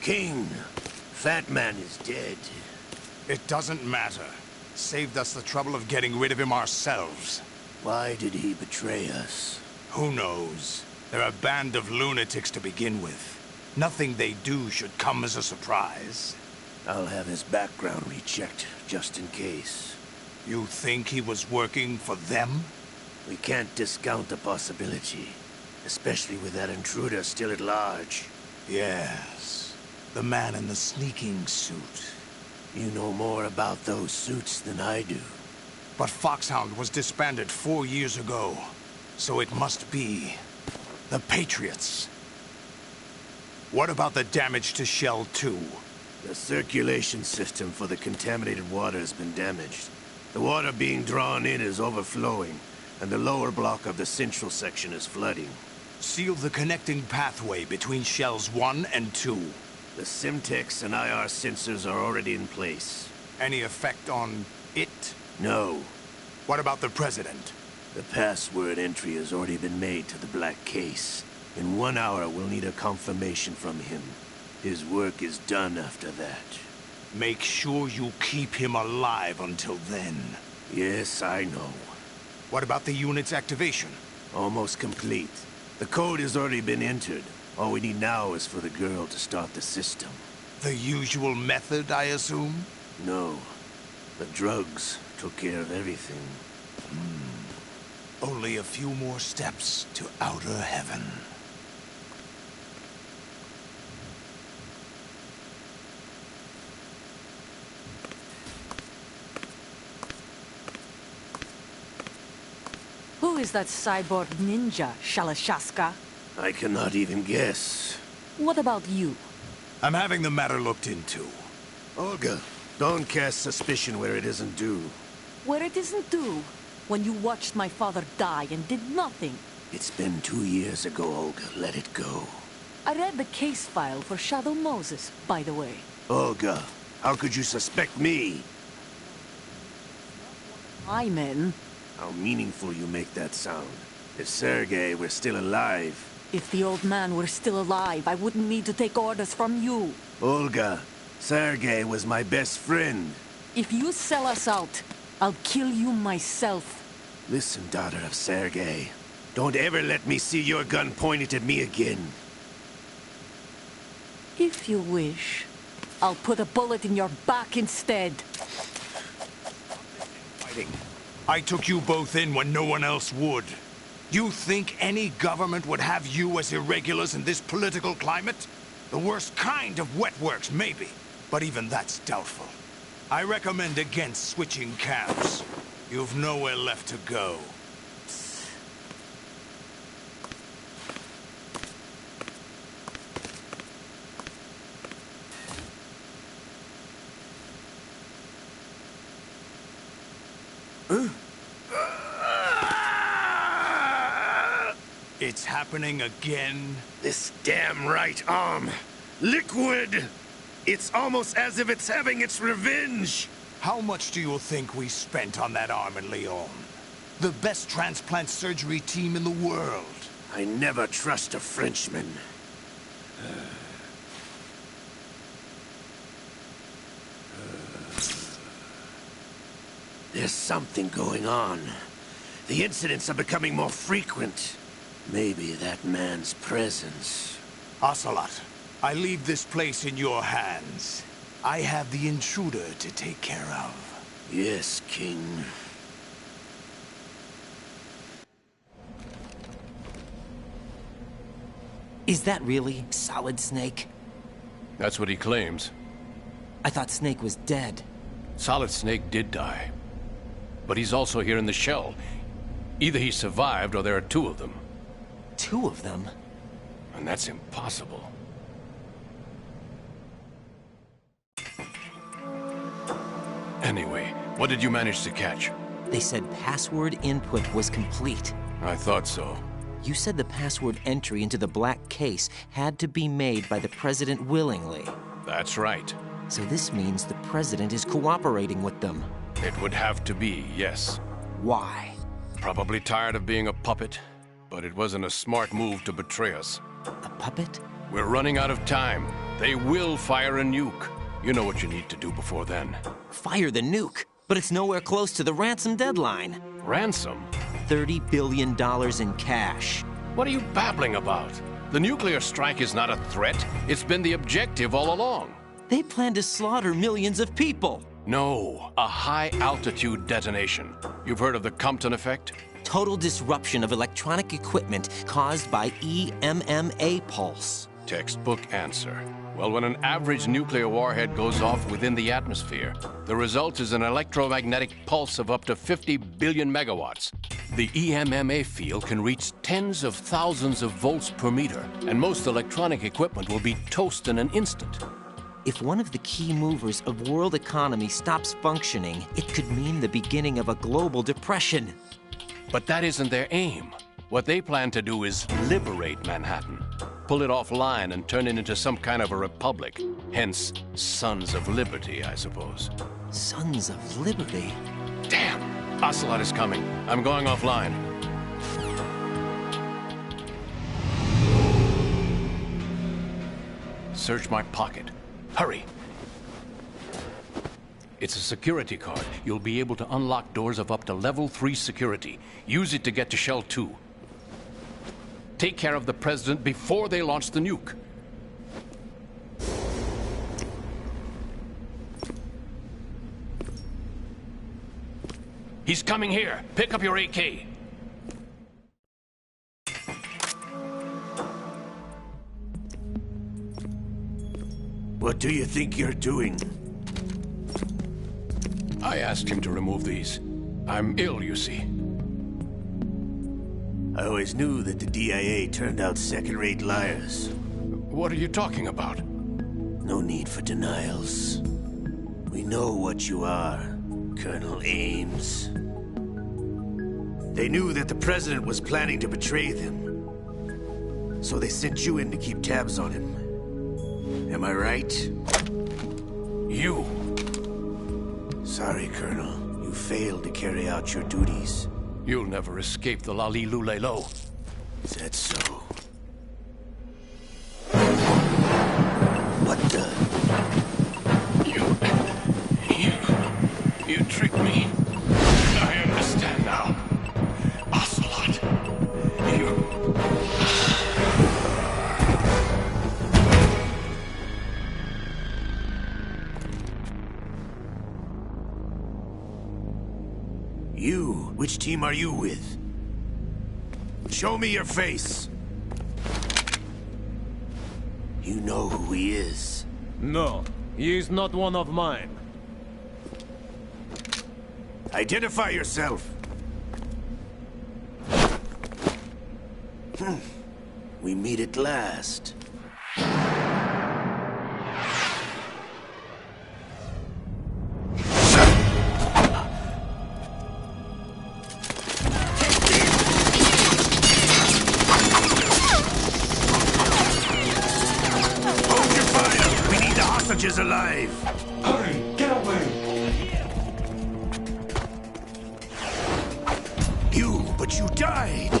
King, Fat Man is dead. It doesn't matter. Saved us the trouble of getting rid of him ourselves. Why did he betray us? Who knows? They're a band of lunatics to begin with. Nothing they do should come as a surprise. I'll have his background rechecked, just in case. You think he was working for them? We can't discount the possibility. Especially with that intruder still at large. Yes. The man in the sneaking suit. You know more about those suits than I do. But Foxhound was disbanded 4 years ago. So it must be the Patriots. What about the damage to Shell 2? The circulation system for the contaminated water has been damaged. The water being drawn in is overflowing, and the lower block of the central section is flooding. Seal the connecting pathway between Shells 1 and 2. The Simtex and IR sensors are already in place. Any effect on it? No. What about the President? The password entry has already been made to the black case. In 1 hour, we'll need a confirmation from him. His work is done after that. Make sure you keep him alive until then. Yes, I know. What about the unit's activation? Almost complete. The code has already been entered. All we need now is for the girl to start the system. The usual method, I assume? No. The drugs took care of everything. Only a few more steps to outer heaven. Who is that cyborg ninja, Shalashaska? I cannot even guess. What about you? I'm having the matter looked into. Olga, don't cast suspicion where it isn't due. Where it isn't due? When you watched my father die and did nothing. It's been 2 years ago, Olga. Let it go. I read the case file for Shadow Moses, by the way. Olga, how could you suspect me? My men. How meaningful you make that sound. If Sergei were still alive... If the old man were still alive, I wouldn't need to take orders from you. Olga, Sergei was my best friend. If you sell us out, I'll kill you myself. Listen, daughter of Sergei. Don't ever let me see your gun pointed at me again. If you wish, I'll put a bullet in your back instead. Fighting. I took you both in when no one else would. You think any government would have you as irregulars in this political climate? The worst kind of wet works, maybe. But even that's doubtful. I recommend against switching camps. You've nowhere left to go. It's happening again? This damn right arm. Liquid! It's almost as if it's having its revenge! How much do you think we spent on that arm in Lyon? The best transplant surgery team in the world. I never trust a Frenchman. There's something going on. The incidents are becoming more frequent. Maybe that man's presence. Ocelot, I leave this place in your hands. I have the intruder to take care of. Yes, King. Is that really Solid Snake? That's what he claims. I thought Snake was dead. Solid Snake did die. But he's also here in the shell. Either he survived or there are two of them. Two of them? And that's impossible. Anyway, what did you manage to catch? They said password input was complete. I thought so. You said the password entry into the black case had to be made by the President willingly. That's right. So this means the President is cooperating with them. It would have to be, yes. Why? Probably tired of being a puppet, but it wasn't a smart move to betray us. A puppet? We're running out of time. They will fire a nuke. You know what you need to do before then. Fire the nuke? But it's nowhere close to the ransom deadline. Ransom? $30 billion in cash. What are you babbling about? The nuclear strike is not a threat. It's been the objective all along. They plan to slaughter millions of people. No, a high-altitude detonation. You've heard of the Compton effect? Total disruption of electronic equipment caused by EMMA pulse. Textbook answer. Well, when an average nuclear warhead goes off within the atmosphere, the result is an electromagnetic pulse of up to 50 billion megawatts. The EMMA field can reach tens of thousands of volts per meter, and most electronic equipment will be toast in an instant. If one of the key movers of world economy stops functioning, it could mean the beginning of a global depression. But that isn't their aim. What they plan to do is liberate Manhattan. Pull it offline and turn it into some kind of a republic. Hence, Sons of Liberty, I suppose. Sons of Liberty? Damn! Ocelot is coming. I'm going offline. Search my pocket. Hurry! It's a security card. You'll be able to unlock doors of up to level 3 security. Use it to get to Shell 2. Take care of the President before they launch the nuke. He's coming here. Pick up your AK. What do you think you're doing? I asked him to remove these. I'm ill, you see. I always knew that the DIA turned out second-rate liars. What are you talking about? No need for denials. We know what you are, Colonel Ames. They knew that the President was planning to betray them. So they sent you in to keep tabs on him. Am I right? You! Sorry, Colonel. You failed to carry out your duties. You'll never escape the Lali-Lu-Le-Lo. Is that so? What the? You tricked me. I understand now. Ocelot. You? Which team are you with? Show me your face. You know who he is. No, he is not one of mine. Identify yourself. We meet at last. safe! Hurry, get away! But you died!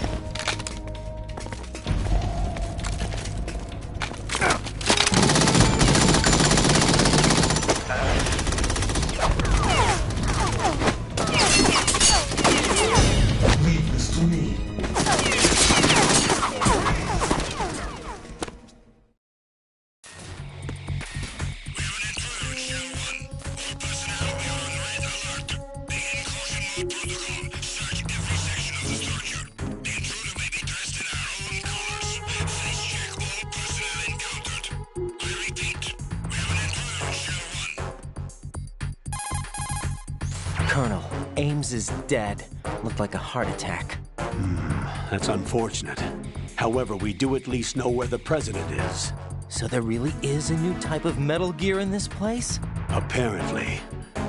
Leave this to me. Colonel, Ames is dead. Looked like a heart attack. That's unfortunate. However, we do at least know where the president is. So there really is a new type of Metal Gear in this place? Apparently.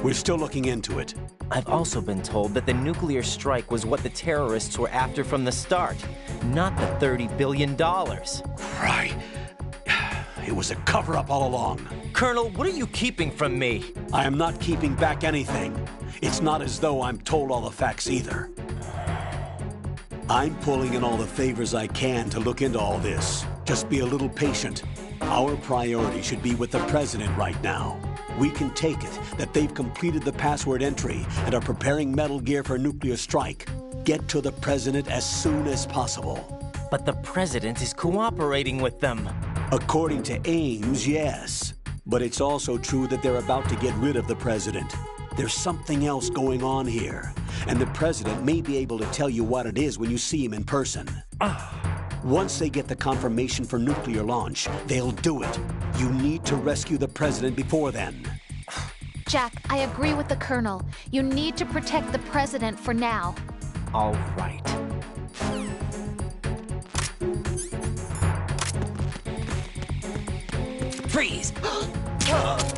We're still looking into it. I've also been told that the nuclear strike was what the terrorists were after from the start, not the $30 billion. Right. It was a cover-up all along. Colonel, what are you keeping from me? I am not keeping back anything. It's not as though I'm told all the facts either. I'm pulling in all the favors I can to look into all this. Just be a little patient. Our priority should be with the president right now. We can take it that they've completed the password entry and are preparing Metal Gear for nuclear strike. Get to the president as soon as possible. But the president is cooperating with them. According to Ames, yes. But it's also true that they're about to get rid of the president. There's something else going on here, and the president may be able to tell you what it is when you see him in person. Once they get the confirmation for nuclear launch, they'll do it. You need to rescue the president before then. Jack, I agree with the Colonel. You need to protect the president for now. All right. Freeze! Freeze!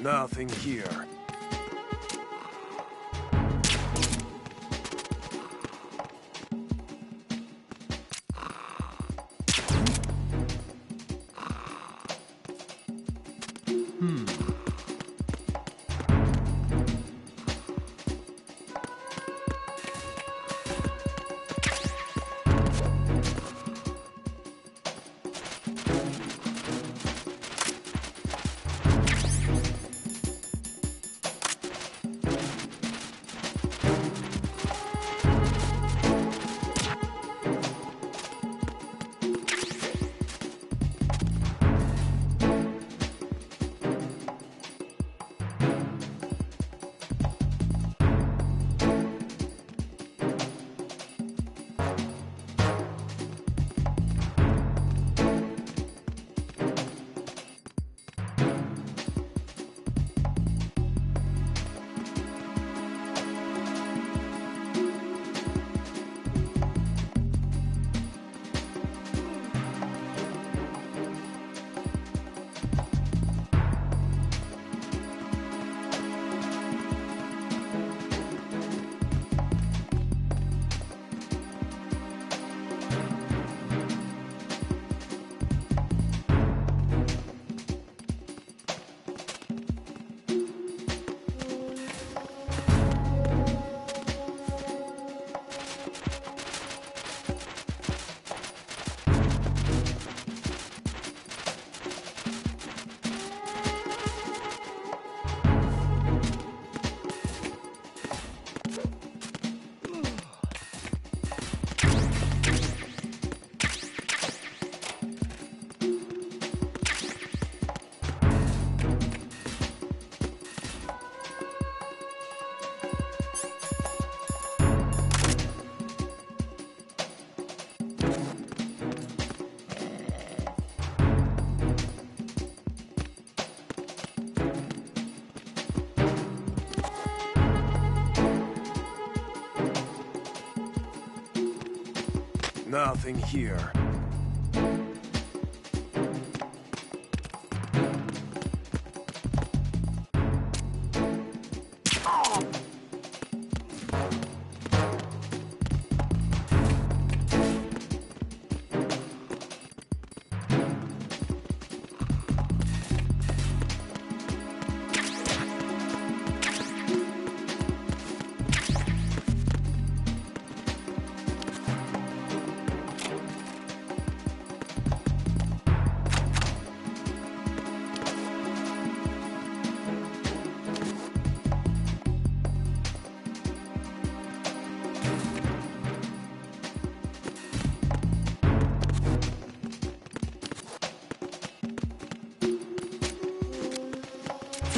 Nothing here. Nothing here.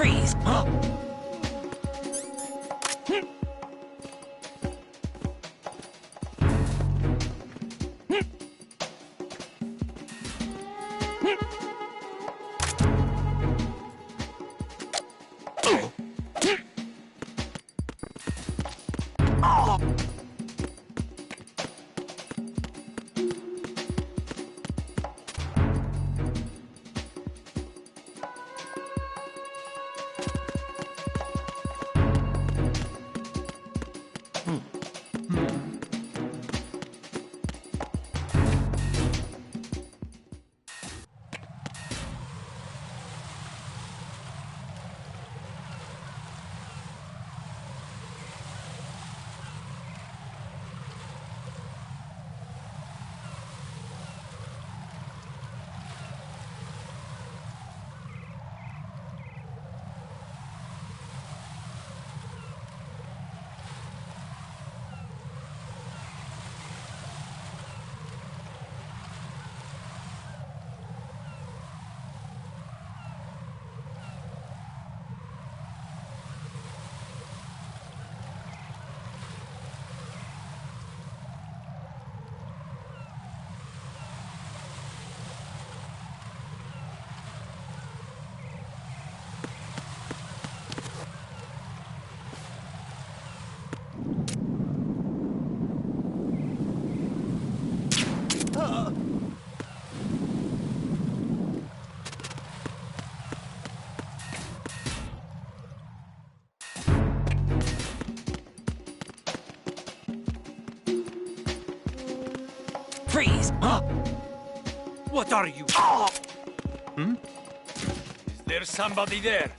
Freeze! Huh? Freeze! Huh? What are you? Hmm? Is there somebody there?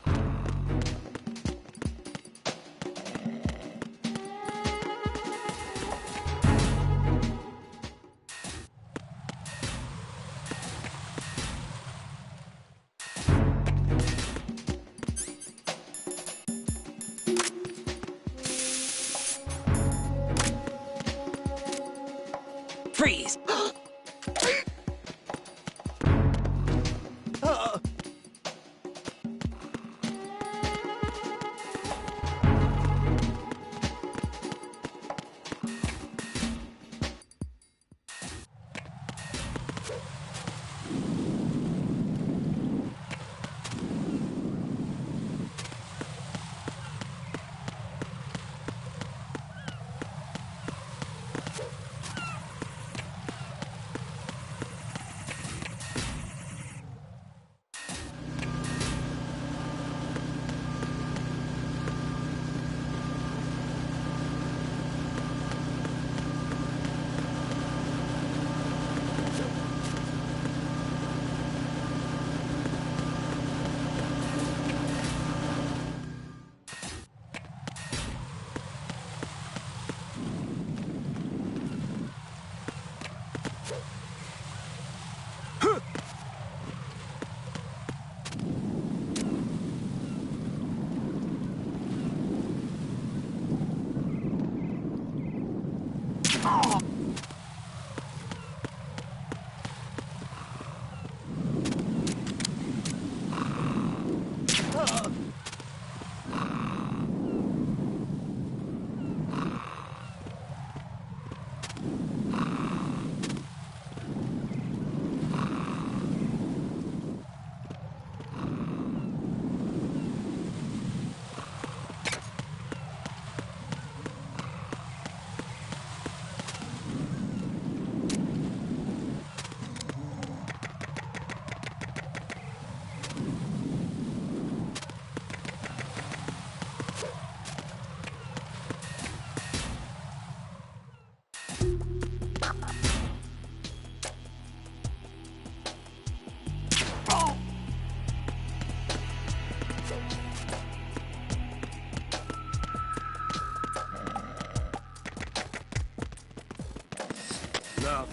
Freeze!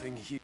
Nothing here.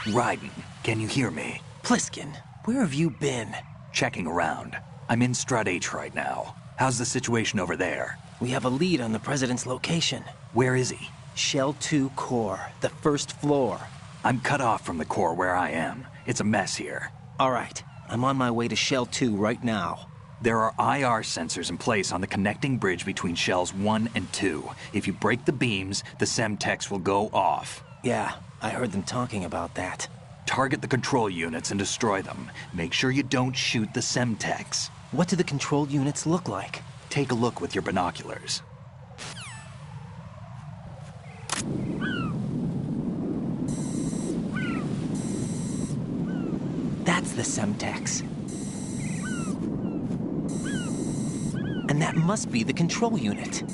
Raiden, can you hear me? Pliskin, where have you been? Checking around. I'm in Strut H right now. How's the situation over there? We have a lead on the President's location. Where is he? Shell 2 core, the first floor. I'm cut off from the core where I am. It's a mess here. All right, I'm on my way to Shell 2 right now. There are IR sensors in place on the connecting bridge between Shells 1 and 2. If you break the beams, the Semtex will go off. Yeah, I heard them talking about that. Target the control units and destroy them. Make sure you don't shoot the Semtex. What do the control units look like? Take a look with your binoculars. That's the Semtex. And that must be the control unit.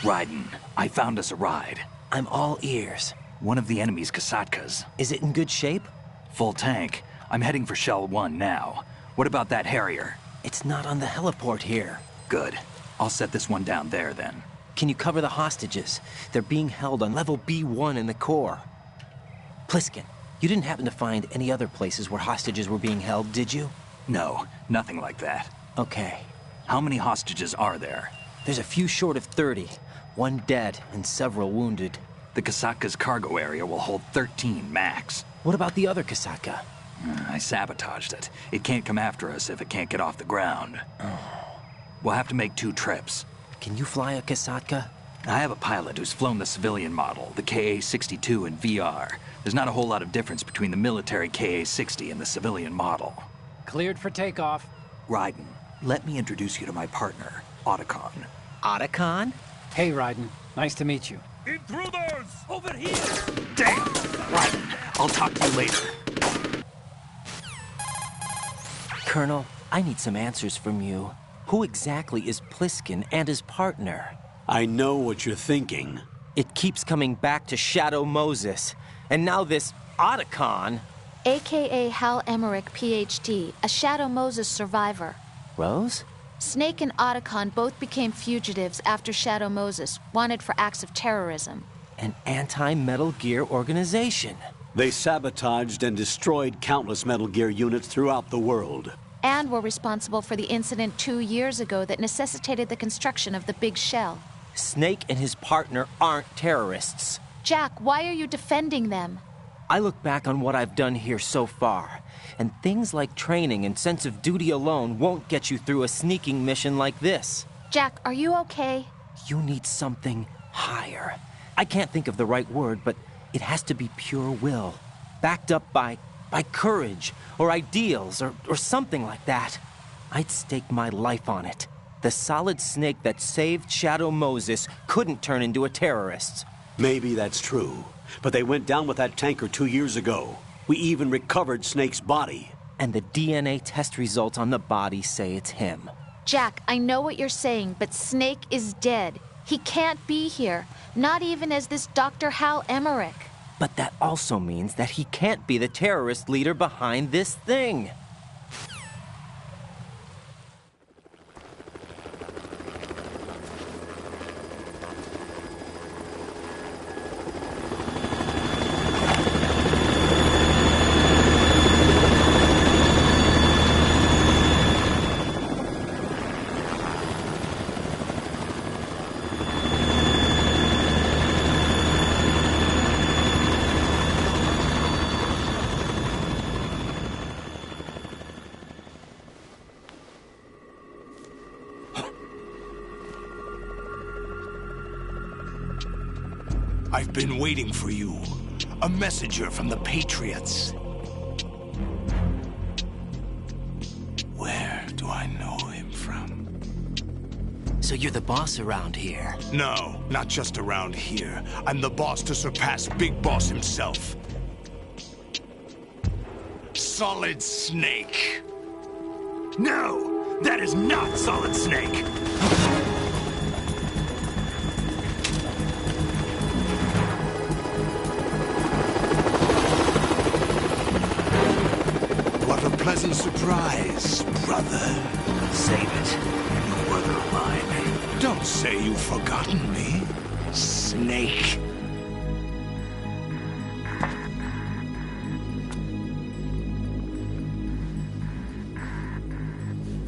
Raiden, I found us a ride. I'm all ears. One of the enemy's Kasatkas. Is it in good shape? Full tank. I'm heading for Shell 1 now. What about that Harrier? It's not on the heliport here. Good. I'll set this one down there then. Can you cover the hostages? They're being held on level B1 in the core. Pliskin, you didn't happen to find any other places where hostages were being held, did you? No, nothing like that. Okay. How many hostages are there? There's a few short of 30. One dead and several wounded. The Kasatka's cargo area will hold 13 max. What about the other Kasaka? I sabotaged it. It can't come after us if it can't get off the ground. We'll have to make 2 trips. Can you fly a Kasatka? I have a pilot who's flown the civilian model, the KA-62 in VR. There's not a whole lot of difference between the military KA-60 and the civilian model. Cleared for takeoff. Raiden, let me introduce you to my partner, Otacon. Otacon? Hey, Raiden. Nice to meet you. Intruders! Over here! Damn! Raiden, I'll talk to you later. Colonel, I need some answers from you. Who exactly is Pliskin and his partner? I know what you're thinking. It keeps coming back to Shadow Moses. And now this Otacon. AKA Hal Emmerich, PhD, a Shadow Moses survivor. Rose? Snake and Otacon both became fugitives after Shadow Moses, wanted for acts of terrorism. An anti-Metal Gear organization. They sabotaged and destroyed countless Metal Gear units throughout the world. And were responsible for the incident 2 years ago that necessitated the construction of the Big Shell. Snake and his partner aren't terrorists. Jack, why are you defending them? I look back on what I've done here so far, and things like training and sense of duty alone won't get you through a sneaking mission like this. Jack, are you okay? You need something higher. I can't think of the right word, but it has to be pure will, backed up by courage, or ideals, or something like that. I'd stake my life on it. The solid Snake that saved Shadow Moses couldn't turn into a terrorist. Maybe that's true, but they went down with that tanker 2 years ago. We even recovered Snake's body. And the DNA test results on the body say it's him. Jack, I know what you're saying, but Snake is dead. He can't be here, not even as this Dr. Hal Emmerich. But that also means that he can't be the terrorist leader behind this thing. I've been waiting for you. A messenger from the Patriots. Where do I know him from? So you're the boss around here? No, not just around here. I'm the boss to surpass Big Boss himself. Solid Snake. No, that is not Solid Snake. Pleasant surprise, brother. Save it. You brother of mine. Don't say you've forgotten me, Snake.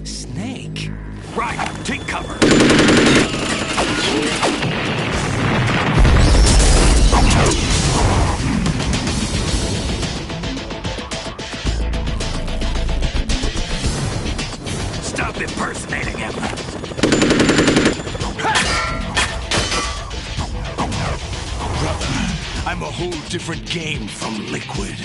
Snake? Right, take cover. Stop impersonating him! Brother, I'm a whole different game from Liquid.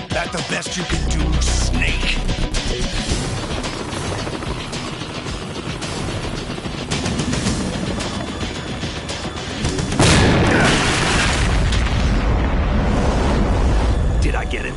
That the best you can do, Snake? Did I get it?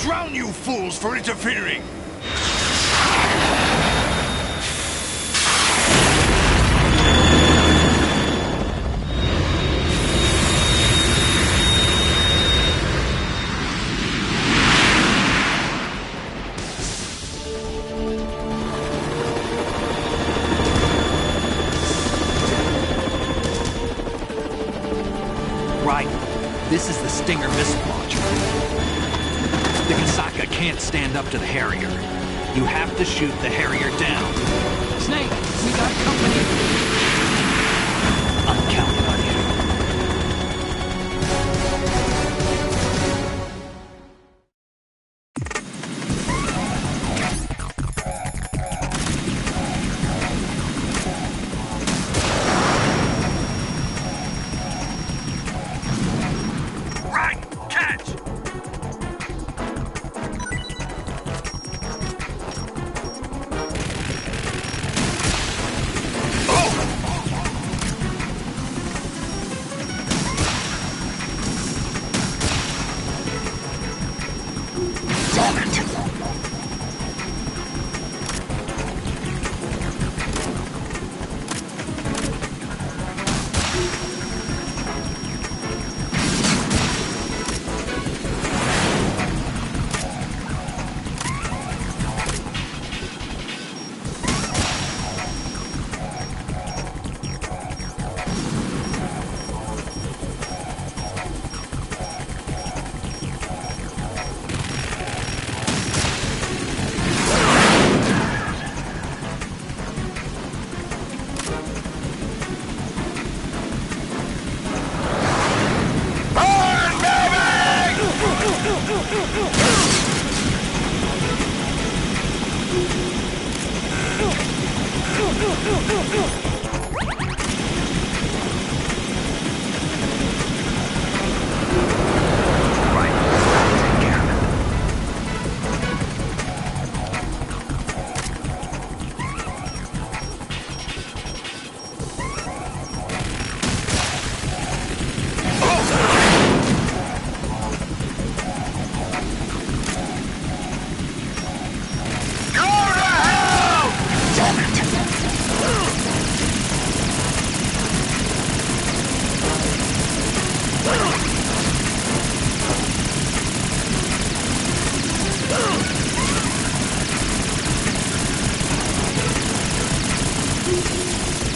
drown you fools for interfering! Right. This is the Stinger missile launcher. The Kasaka can't stand up to the Harrier. You have to shoot the Harrier down. Snake, we got company. I'm counting on you.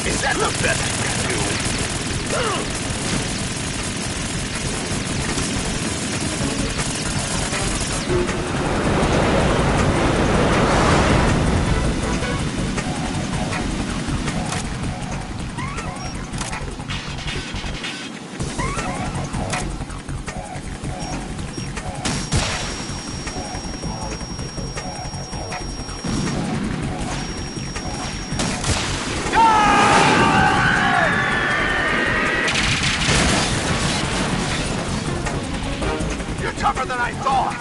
Is that the best you can do? Tougher than I thought!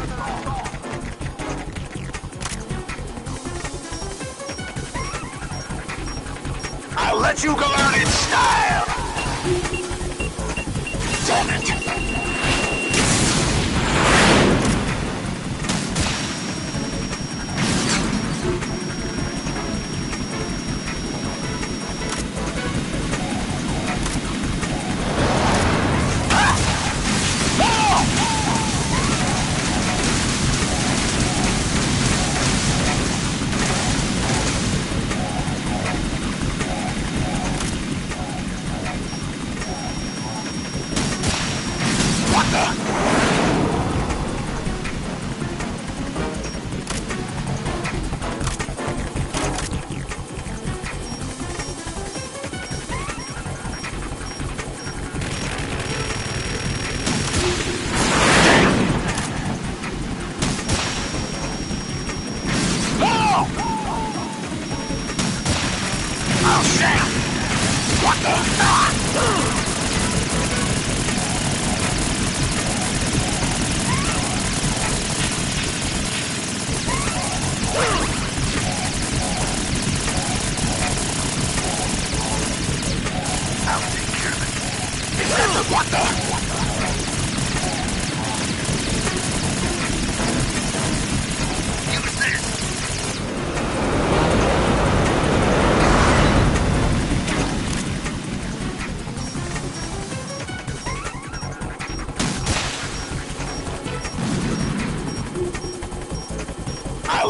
I'll let you go out in style! Damn it!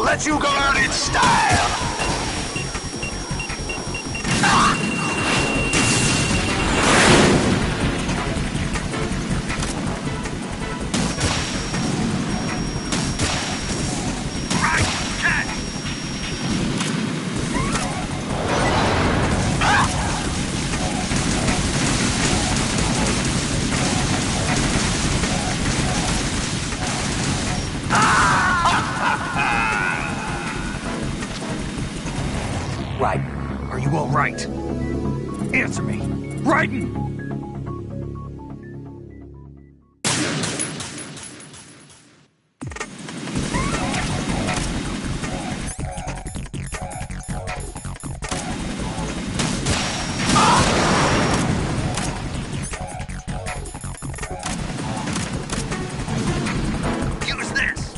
let you go out in style! Raiden, are you all right? Answer me. Raiden! Use this!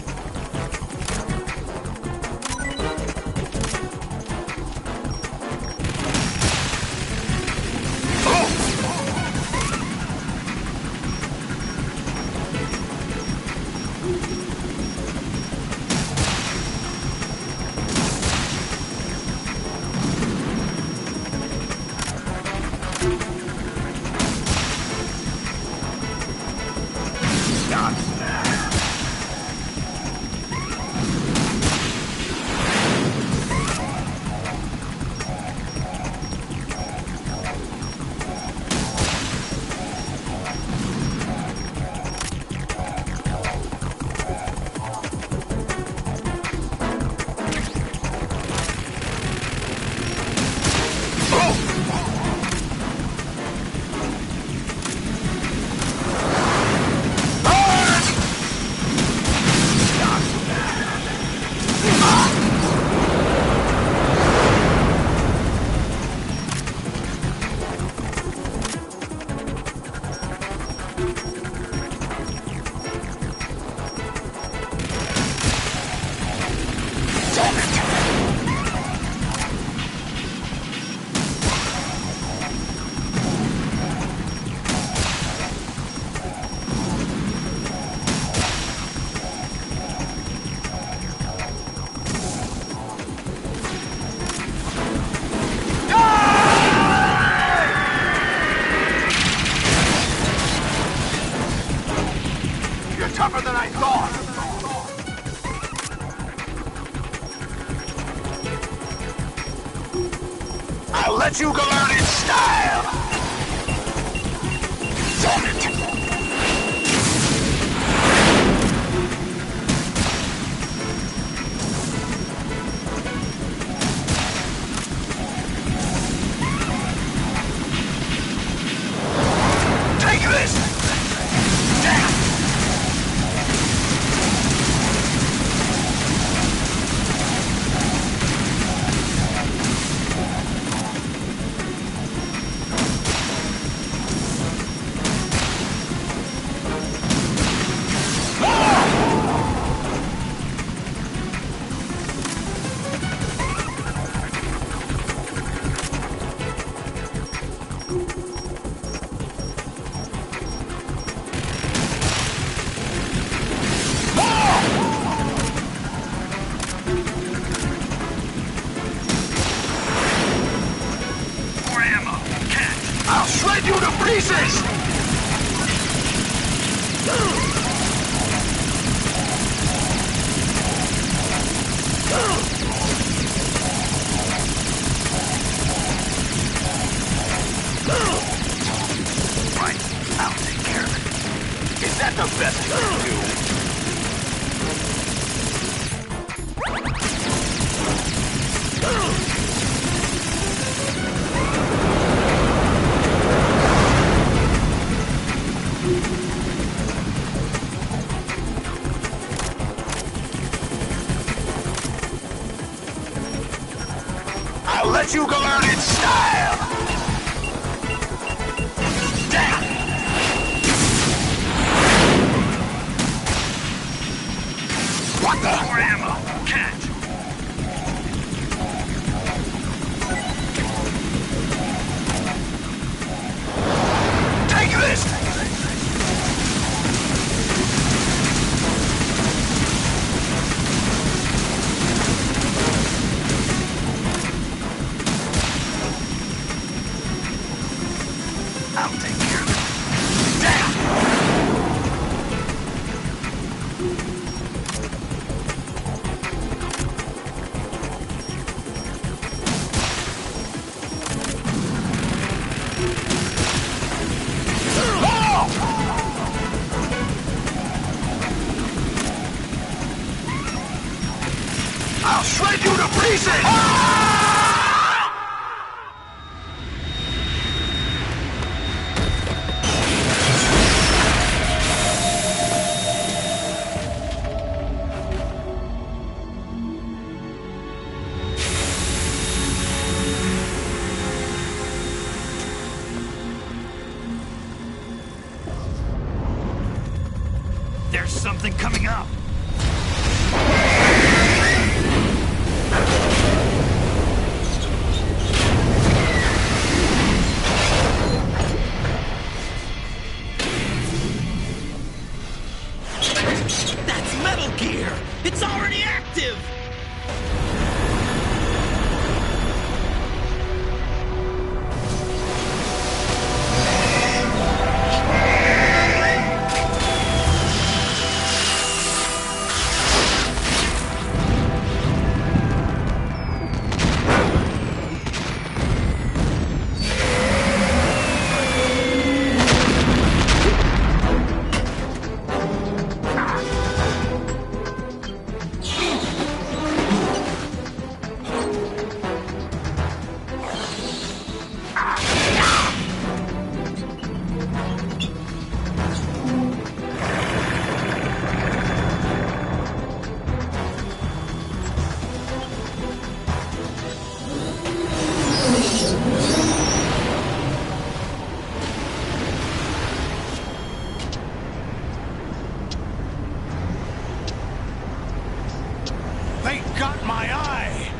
Tougher than I thought! I'll let you go out in style! Damn it! Take this! Damn! I'll shred you to pieces! Right, I'll take care of it. Is that the best you can do? I'll let you go out in style! Damn! I'll take care of it. Damn! I'll shred you to pieces! There's something coming up. That's Metal Gear! It's already active! They got my eye!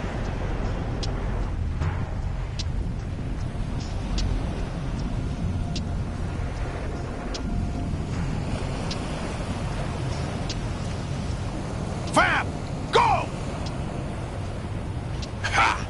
Fab! Go! Ha!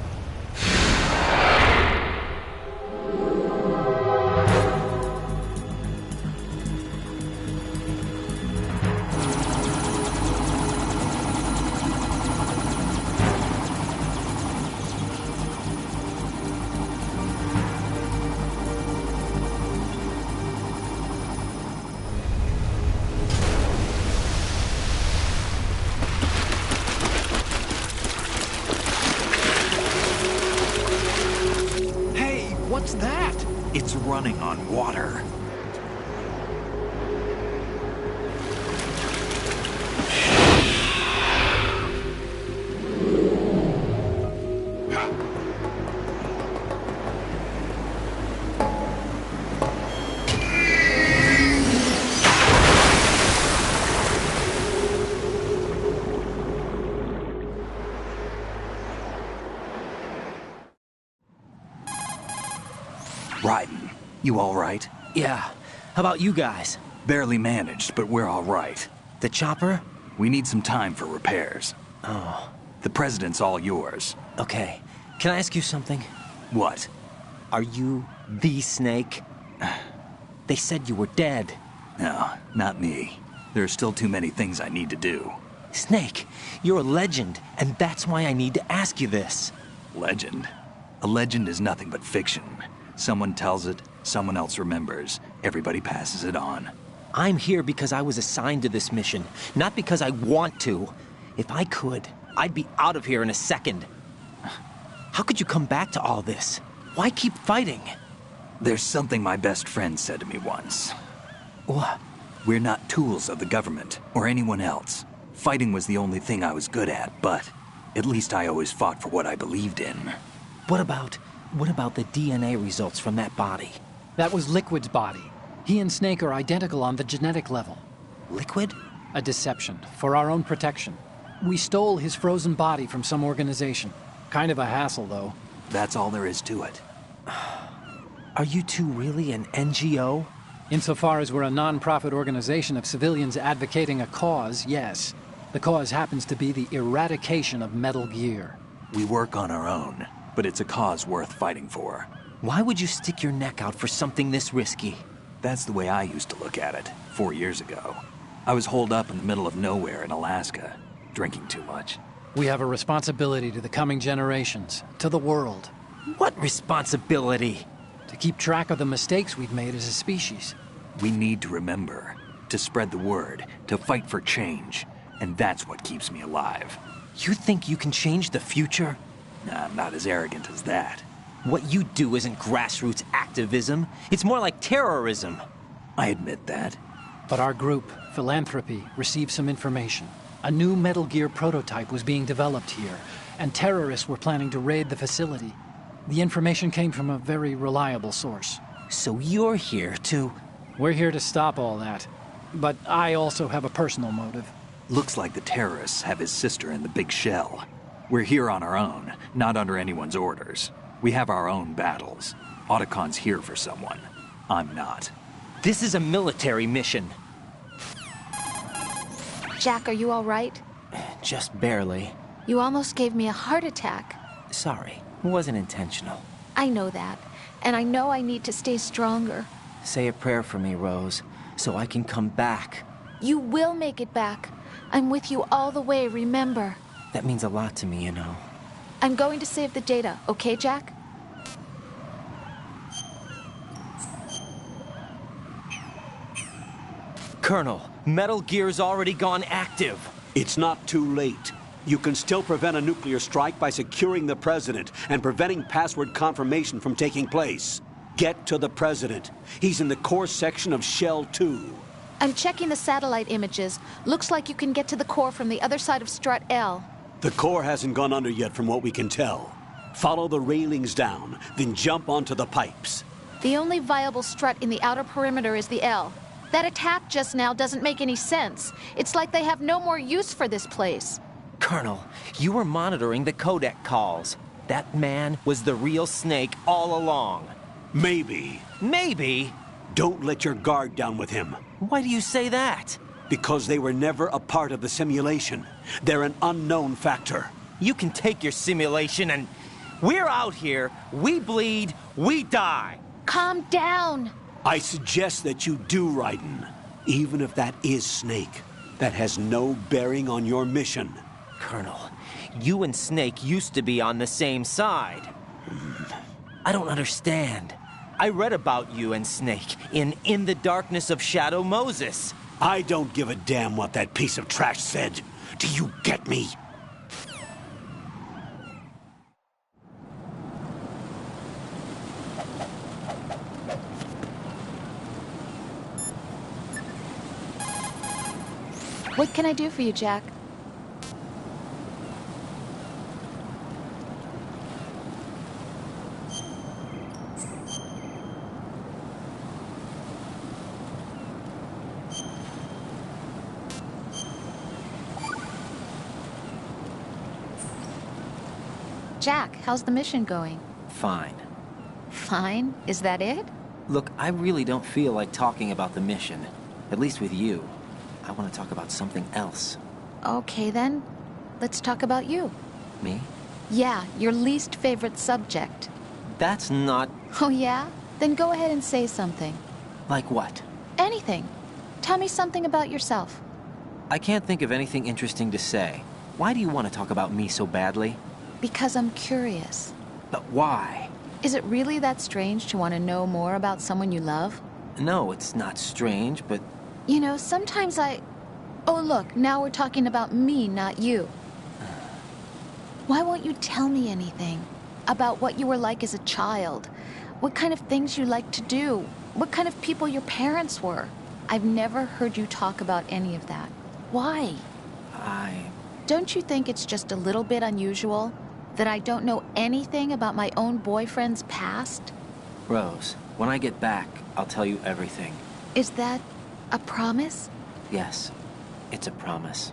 Hey, what's that? It's running on water. Raiden, you all right? Yeah. How about you guys? Barely managed, but we're all right. The chopper? We need some time for repairs. Oh. The president's all yours. Okay. Can I ask you something? What? Are you the Snake? They said you were dead. No, not me. There are still too many things I need to do. Snake, you're a legend, and that's why I need to ask you this. Legend? A legend is nothing but fiction. Someone tells it, someone else remembers. Everybody passes it on. I'm here because I was assigned to this mission, not because I want to. If I could, I'd be out of here in a second. How could you come back to all this? Why keep fighting? There's something my best friend said to me once. What? We're not tools of the government or anyone else. Fighting was the only thing I was good at, but at least I always fought for what I believed in. What about the DNA results from that body? That was Liquid's body. He and Snake are identical on the genetic level. Liquid? A deception, for our own protection. We stole his frozen body from some organization. Kind of a hassle, though. That's all there is to it. Are you two really an NGO? Insofar as we're a non-profit organization of civilians advocating a cause, yes. The cause happens to be the eradication of Metal Gear. We work on our own, but it's a cause worth fighting for. Why would you stick your neck out for something this risky? That's the way I used to look at it 4 years ago. I was holed up in the middle of nowhere in Alaska, drinking too much. We have a responsibility to the coming generations, to the world. What responsibility? To keep track of the mistakes we've made as a species. We need to remember, to spread the word, to fight for change. And that's what keeps me alive. You think you can change the future? Nah, I'm not as arrogant as that. What you do isn't grassroots activism. It's more like terrorism. I admit that. But our group, Philanthropy, received some information. A new Metal Gear prototype was being developed here, and terrorists were planning to raid the facility. The information came from a very reliable source. So you're here to... We're here to stop all that. But I also have a personal motive. Looks like the terrorists have his sister in the big shell. We're here on our own, not under anyone's orders. We have our own battles. Otacon's here for someone. I'm not. This is a military mission. Jack, are you all right? Just barely. You almost gave me a heart attack. Sorry, it wasn't intentional. I know that, and I know I need to stay stronger. Say a prayer for me, Rose, so I can come back. You will make it back. I'm with you all the way, remember? That means a lot to me, you know. I'm going to save the data, okay, Jack? Colonel, Metal Gear's already gone active. It's not too late. You can still prevent a nuclear strike by securing the President and preventing password confirmation from taking place. Get to the President. He's in the core section of Shell 2. I'm checking the satellite images. Looks like you can get to the core from the other side of Strut L. The core hasn't gone under yet from what we can tell. Follow the railings down, then jump onto the pipes. The only viable strut in the outer perimeter is the L. That attack just now doesn't make any sense. It's like they have no more use for this place. Colonel, you were monitoring the codec calls. That man was the real Snake all along. Maybe. Maybe? Don't let your guard down with him. Why do you say that? Because they were never a part of the simulation. They're an unknown factor. You can take your simulation and... We're out here, we bleed, we die. Calm down. I suggest that you do, Raiden. Even if that is Snake. That has no bearing on your mission. Colonel, you and Snake used to be on the same side. I don't understand. I read about you and Snake in the Darkness of Shadow Moses. I don't give a damn what that piece of trash said. Do you get me? What can I do for you, Jack? Jack, how's the mission going? Fine. Fine? Is that it? Look, I really don't feel like talking about the mission. At least with you. I want to talk about something else. Okay, then. Let's talk about you. Me? Yeah, your least favorite subject. That's not... Oh, yeah? Then go ahead and say something. Like what? Anything. Tell me something about yourself. I can't think of anything interesting to say. Why do you want to talk about me so badly? Because I'm curious. But why? Is it really that strange to want to know more about someone you love? No, it's not strange, but... You know, sometimes Oh, look, now we're talking about me, not you. Why won't you tell me anything? About what you were like as a child? What kind of things you liked to do? What kind of people your parents were? I've never heard you talk about any of that. Why? Don't you think it's just a little bit unusual that I don't know anything about my own boyfriend's past? Rose, when I get back, I'll tell you everything. Is that a promise? Yes, it's a promise.